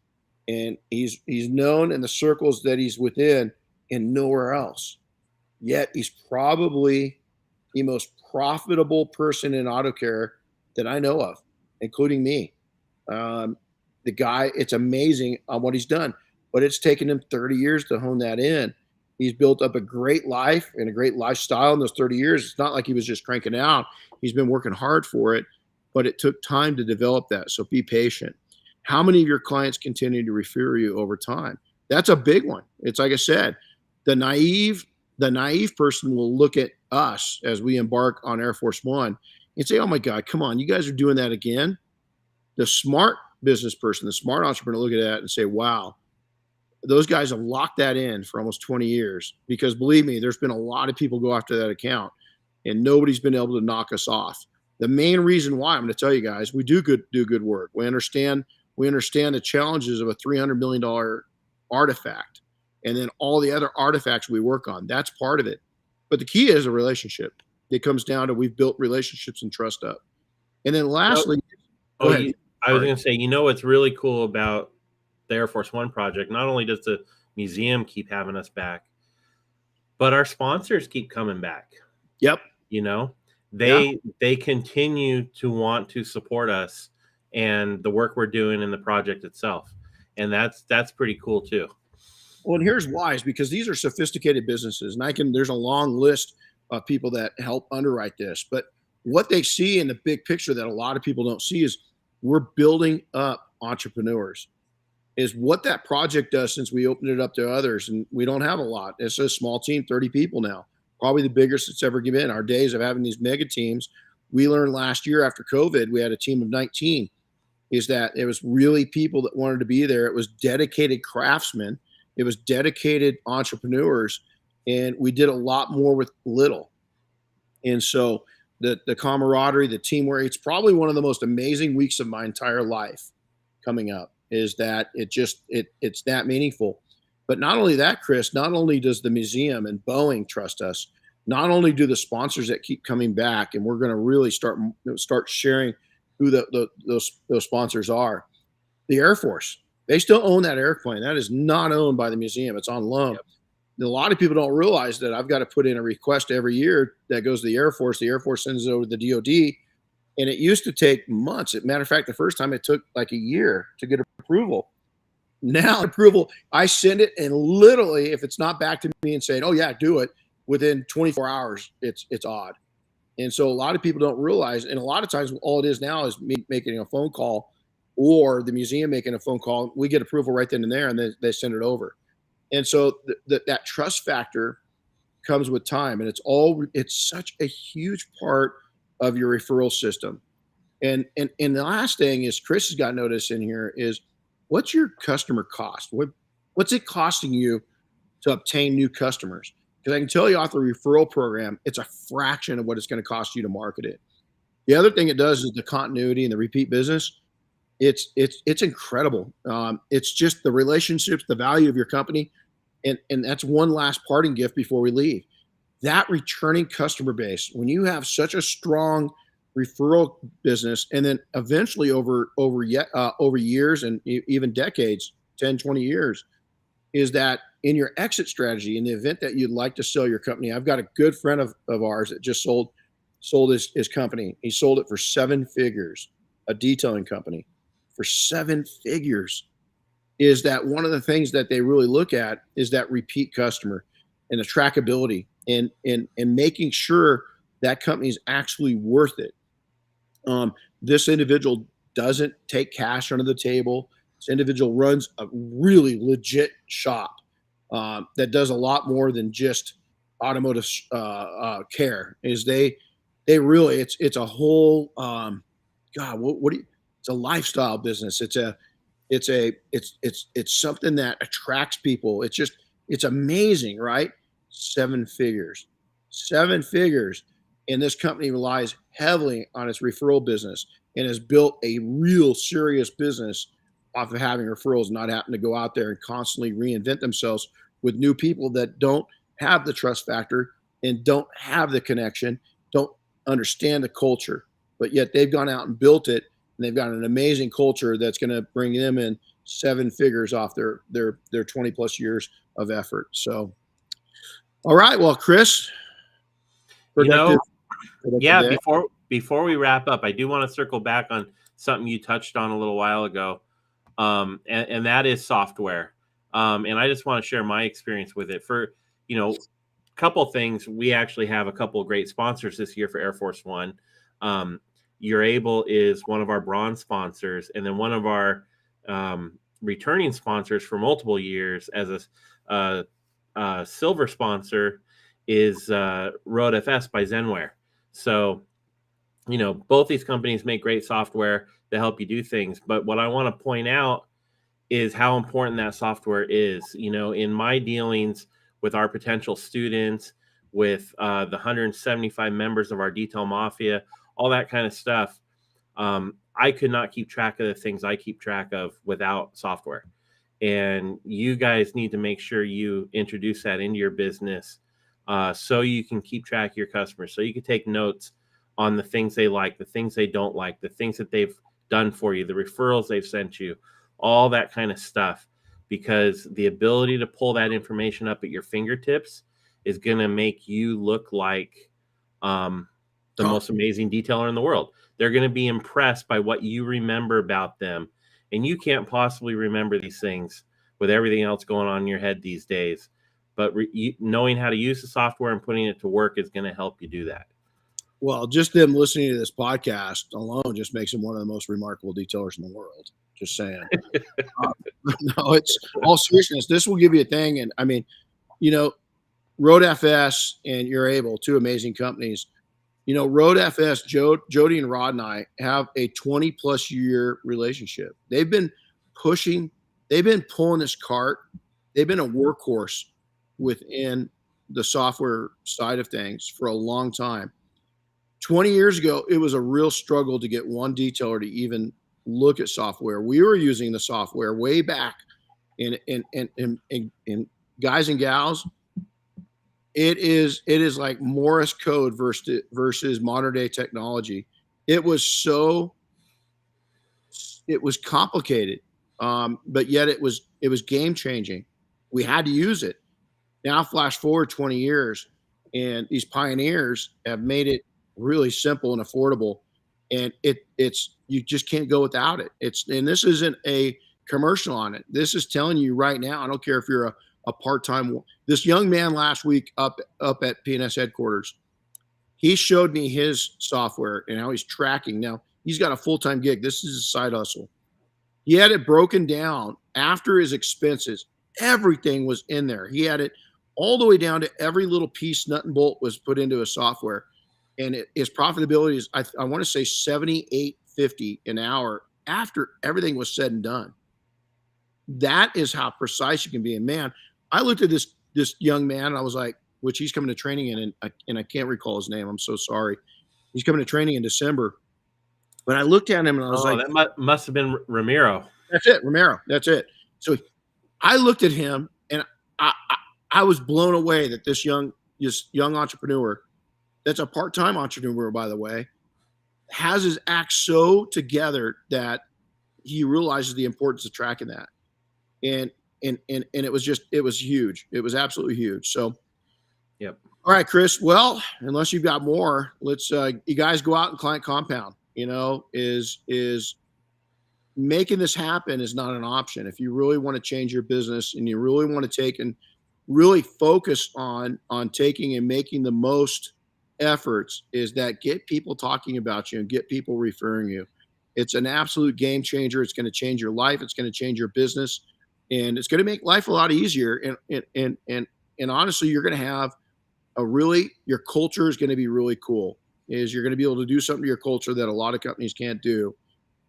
and he's known in the circles that he's within and nowhere else. Yet he's probably the most profitable person in auto care that I know of, including me. Um, the guy, it's amazing on what he's done, but it's taken him 30 years to hone that in. He's built up a great life and a great lifestyle in those 30 years. It's not like he was just cranking out. He's been working hard for it, but it took time to develop that. So be patient. How many of your clients continue to refer you over time? That's a big one. It's like I said, the naive person will look at us as we embark on Air Force One and say, "Oh my God, come on, you guys are doing that again." The smart business person, the smart entrepreneur, look at that and say, "Wow, those guys have locked that in for almost 20 years." Because believe me, there's been a lot of people go after that account, and nobody's been able to knock us off. The main reason why, I'm going to tell you guys, we do good work. We understand the challenges of a $300 million artifact, and then all the other artifacts we work on. That's part of it. But the key is a relationship. It comes down to we've built relationships and trust up. And then lastly, go ahead. I was going to say, what's really cool about the Air Force One project? Not only does the museum keep having us back, but our sponsors keep coming back. Yep. They continue to want to support us and the work we're doing in the project itself, and that's pretty cool too. Well, and here's why: is because these are sophisticated businesses, and there's a long list of people that help underwrite this. But what they see in the big picture that a lot of people don't see is we're building up entrepreneurs. Is what that project does since we opened it up to others, and we don't have a lot. It's a small team, 30 people now, probably the biggest it's ever been. Our days of having these mega teams, we learned last year after COVID, we had a team of 19. Is that it was really people that wanted to be there. It was dedicated craftsmen. It was dedicated entrepreneurs, and we did a lot more with little. And so the camaraderie, the teamwork, it's probably one of the most amazing weeks of my entire life coming up. Is that it's that meaningful. But not only that, Chris, not only does the museum and Boeing trust us, not only do the sponsors that keep coming back, and we're going to really start sharing who those sponsors are. The Air Force, they still own that airplane. That is not owned by the museum. It's on loan. Yep. A lot of people don't realize that I've got to put in a request every year that goes to the Air Force. The Air Force sends it over to the DOD, and it used to take months. As a matter of fact, the first time it took like a year to get approval. Now approval, I send it, and literally, if it's not back to me and saying, "Oh yeah, do it," within 24 hours, it's odd. And so a lot of people don't realize, and a lot of times all it is now is me making a phone call or the museum making a phone call. We get approval right then and there, and then they send it over. And so that trust factor comes with time, and it's such a huge part of your referral system. And the last thing is, Chris has got notice in here is, what's your customer cost? What's it costing you to obtain new customers? Because I can tell you off the referral program, it's a fraction of what it's going to cost you to market it. The other thing it does is the continuity and the repeat business. It's incredible. It's just the relationships, the value of your company, and that's one last parting gift before we leave. That returning customer base, when you have such a strong referral business, and then eventually over years and even decades, 10, 20 years, is that in your exit strategy, in the event that you'd like to sell your company, I've got a good friend of ours that just sold his company. He sold it for 7 figures, a detailing company for 7 figures. Is that one of the things that they really look at is that repeat customer and the trackability and making sure that company is actually worth it. This individual doesn't take cash under the table. This individual runs a really legit shop that does a lot more than just automotive care. Is they really it's a whole God, what do you, it's a lifestyle business. It's something that attracts people. It's amazing, right? 7 figures, 7 figures. And this company relies heavily on its referral business and has built a real serious business off of having referrals, not having to go out there and constantly reinvent themselves with new people that don't have the trust factor and don't have the connection, don't understand the culture, but yet they've gone out and built it, and they've got an amazing culture that's going to bring them in 7 figures off their 20 plus years of effort. So, all right, well, Chris, productive, yeah, day. before we wrap up, I do want to circle back on something you touched on a little while ago, and that is software. And I just want to share my experience with it. For a couple things, we actually have a couple of great sponsors this year for Air Force One. You're Able is one of our bronze sponsors, and then one of our returning sponsors for multiple years as a silver sponsor is Road FS by Zenware. So, both these companies make great software to help you do things. But what I want to point out is how important that software is. In my dealings with our potential students, with the 175 members of our Detail Mafia, all that kind of stuff, I could not keep track of the things I keep track of without software. And you guys need to make sure you introduce that into your business so you can keep track of your customers, so you can take notes on the things they like, the things they don't like, the things that they've done for you, the referrals they've sent you, all that kind of stuff. Because the ability to pull that information up at your fingertips is going to make you look like the most amazing detailer in the world. They're going to be impressed by what you remember about them. And you can't possibly remember these things with everything else going on in your head these days. But knowing how to use the software and putting it to work is going to help you do that. Well, just them listening to this podcast alone just makes them one of the most remarkable detailers in the world. Just saying. No, it's all seriousness. This will give you a thing. And I mean, Road FS and You're Able, two amazing companies. Road FS, Jody and Rod and I have a 20 plus year relationship. They've been pulling this cart. They've been a workhorse within the software side of things for a long time. 20 years ago, it was a real struggle to get one detailer to even look at software. We were using the software way back, and guys and gals, it is like Morse code versus modern day technology. It was complicated, but yet it was game changing. We had to use it. Now, flash forward 20 years, and these pioneers have made it really simple and affordable, and it's you just can't go without it. And this isn't a commercial on it. This is telling you right now. I don't care if you're a part-time. This young man last week up at PNS headquarters, he showed me his software and how he's tracking. Now he's got a full-time gig. This is a side hustle. He had it broken down after his expenses. Everything was in there. He had it all the way down to every little piece, nut and bolt was put into his software. And his profitability is, I want to say $78.50 an hour after everything was said and done. That is how precise you can be. And man, I looked at this young man and I was like, which he's coming to training in, and I can't recall his name. I'm so sorry. He's coming to training in December. But I looked at him and I was like, that must have been Ramiro. That's it, Romero. That's it. So I looked at him and I was blown away that this young entrepreneur, that's a part-time entrepreneur, by the way, has his act so together that he realizes the importance of tracking that. And and it was huge. It was absolutely huge. So, Yep. all right, Chris. Well, unless you've got more, let's you guys go out and client compound. Is making this happen is not an option. If you really want to change your business and you really want to take and really focus on taking and making the most efforts, is that get people talking about you and get people referring you. It's an absolute game changer. It's going to change your life. It's going to change your business, and it's going to make life a lot easier. And honestly, you're going to have your culture is going to be really cool. Is you're going to be able to do something to your culture that a lot of companies can't do,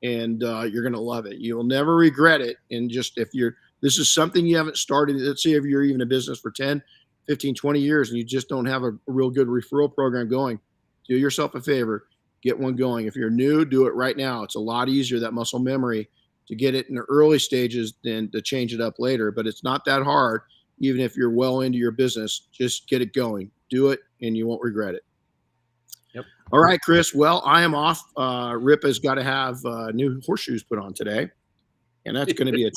and you're going to love it. You'll never regret it. And just this is something you haven't started. Let's say if you're even in business for 10, 15, 20 years and you just don't have a real good referral program going, do yourself a favor, get one going. If you're new, do it right now. It's a lot easier, that muscle memory, to get it in the early stages than to change it up later. But it's not that hard. Even if you're well into your business, just get it going, do it, and you won't regret it. Yep. All right, Chris. Well, I am off. Rip has got to have new horseshoes put on today, and that's going to be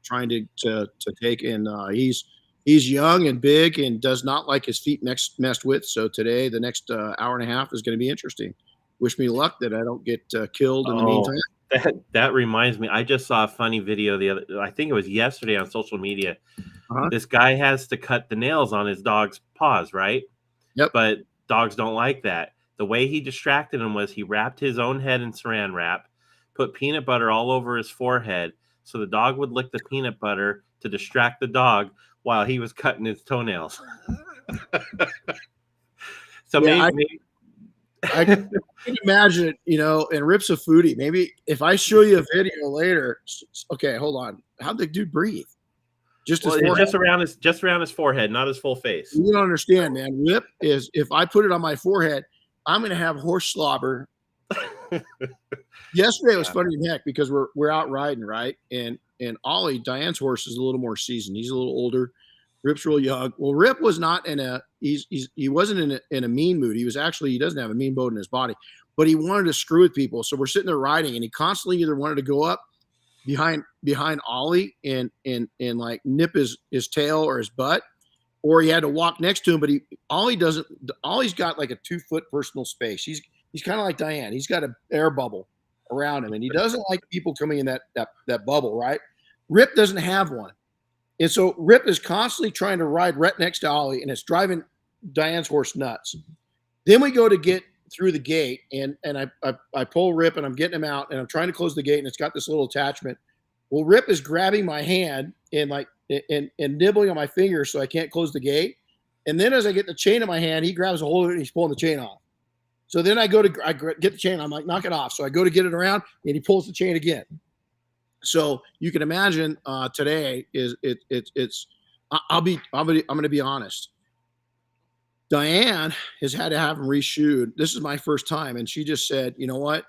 trying to take. And he's young and big and does not like his feet messed with. So today, the next hour and a half is going to be interesting. Wish me luck that I don't get killed in the meantime. That reminds me. I just saw a funny video I think it was yesterday on social media. Uh-huh. This guy has to cut the nails on his dog's paws, right? Yep. But dogs don't like that. The way he distracted him was he wrapped his own head in saran wrap, put peanut butter all over his forehead, so the dog would lick the peanut butter to distract the dog while he was cutting his toenails. So yeah, maybe I can imagine, and Rip's a foodie. Maybe if I show you a video later, okay, hold on. How'd the dude breathe? Just around his forehead, not his full face. You don't understand, man. Rip is, if I put it on my forehead, I'm going to have horse slobber. Yesterday it was funny as heck because we're out riding, right? And Ollie, Diane's horse, is a little more seasoned. He's a little older. Rip's real young. Well, Rip was not he wasn't in a mean mood. He doesn't have a mean bone in his body, but he wanted to screw with people. So we're sitting there riding, and he constantly either wanted to go up behind Ollie and like nip his tail or his butt, or he had to walk next to him. But Ollie's got like a 2-foot personal space. He's kind of like Diane. He's got an air bubble around him, and he doesn't like people coming in that bubble, right? Rip doesn't have one. And so Rip is constantly trying to ride right next to Ollie, and it's driving Diane's horse nuts. Then we go to get through the gate, and I pull Rip, and I'm getting him out, and I'm trying to close the gate, and it's got this little attachment. Well, Rip is grabbing my hand and nibbling on my finger so I can't close the gate. And then as I get the chain in my hand, he grabs a hold of it and he's pulling the chain off. So then I get the chain. I'm like, knock it off. So I go to get it around, and he pulls the chain again. So you can imagine today I'm going to be honest. Diane has had to have him reshoed. This is my first time. And she just said, you know what?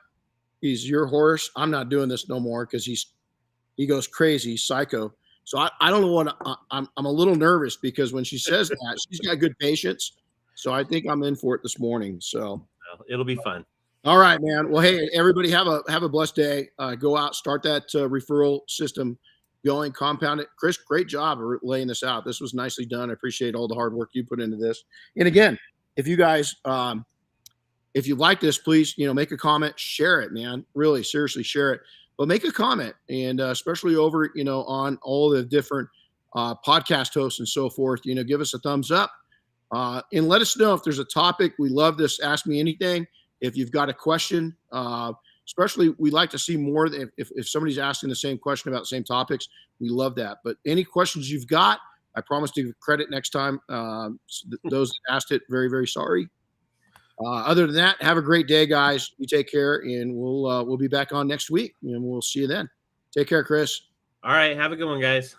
He's your horse. I'm not doing this no more because he goes crazy, psycho. So I don't know what I'm a little nervous because when she says that, she's got good patience. So I think I'm in for it this morning. So it'll be fun. All right, man. Well, hey, everybody, have a blessed day. Go out, start that referral system going, compound it. Chris, great job of laying this out. This was nicely done. I appreciate all the hard work you put into this. And again, if you guys, if you like this, please, make a comment, share it, man. Really, seriously, share it. But make a comment, and especially over, on all the different podcast hosts and so forth. Give us a thumbs up, and let us know if there's a topic. We love this. Ask me anything. If you've got a question, especially we like to see more if somebody's asking the same question about the same topics, we love that. But any questions you've got, I promise to give credit next time. Those that asked it, very, very sorry. Other than that, have a great day, guys. You take care, and we'll be back on next week, and we'll see you then. Take care, Chris. All right. Have a good one, guys.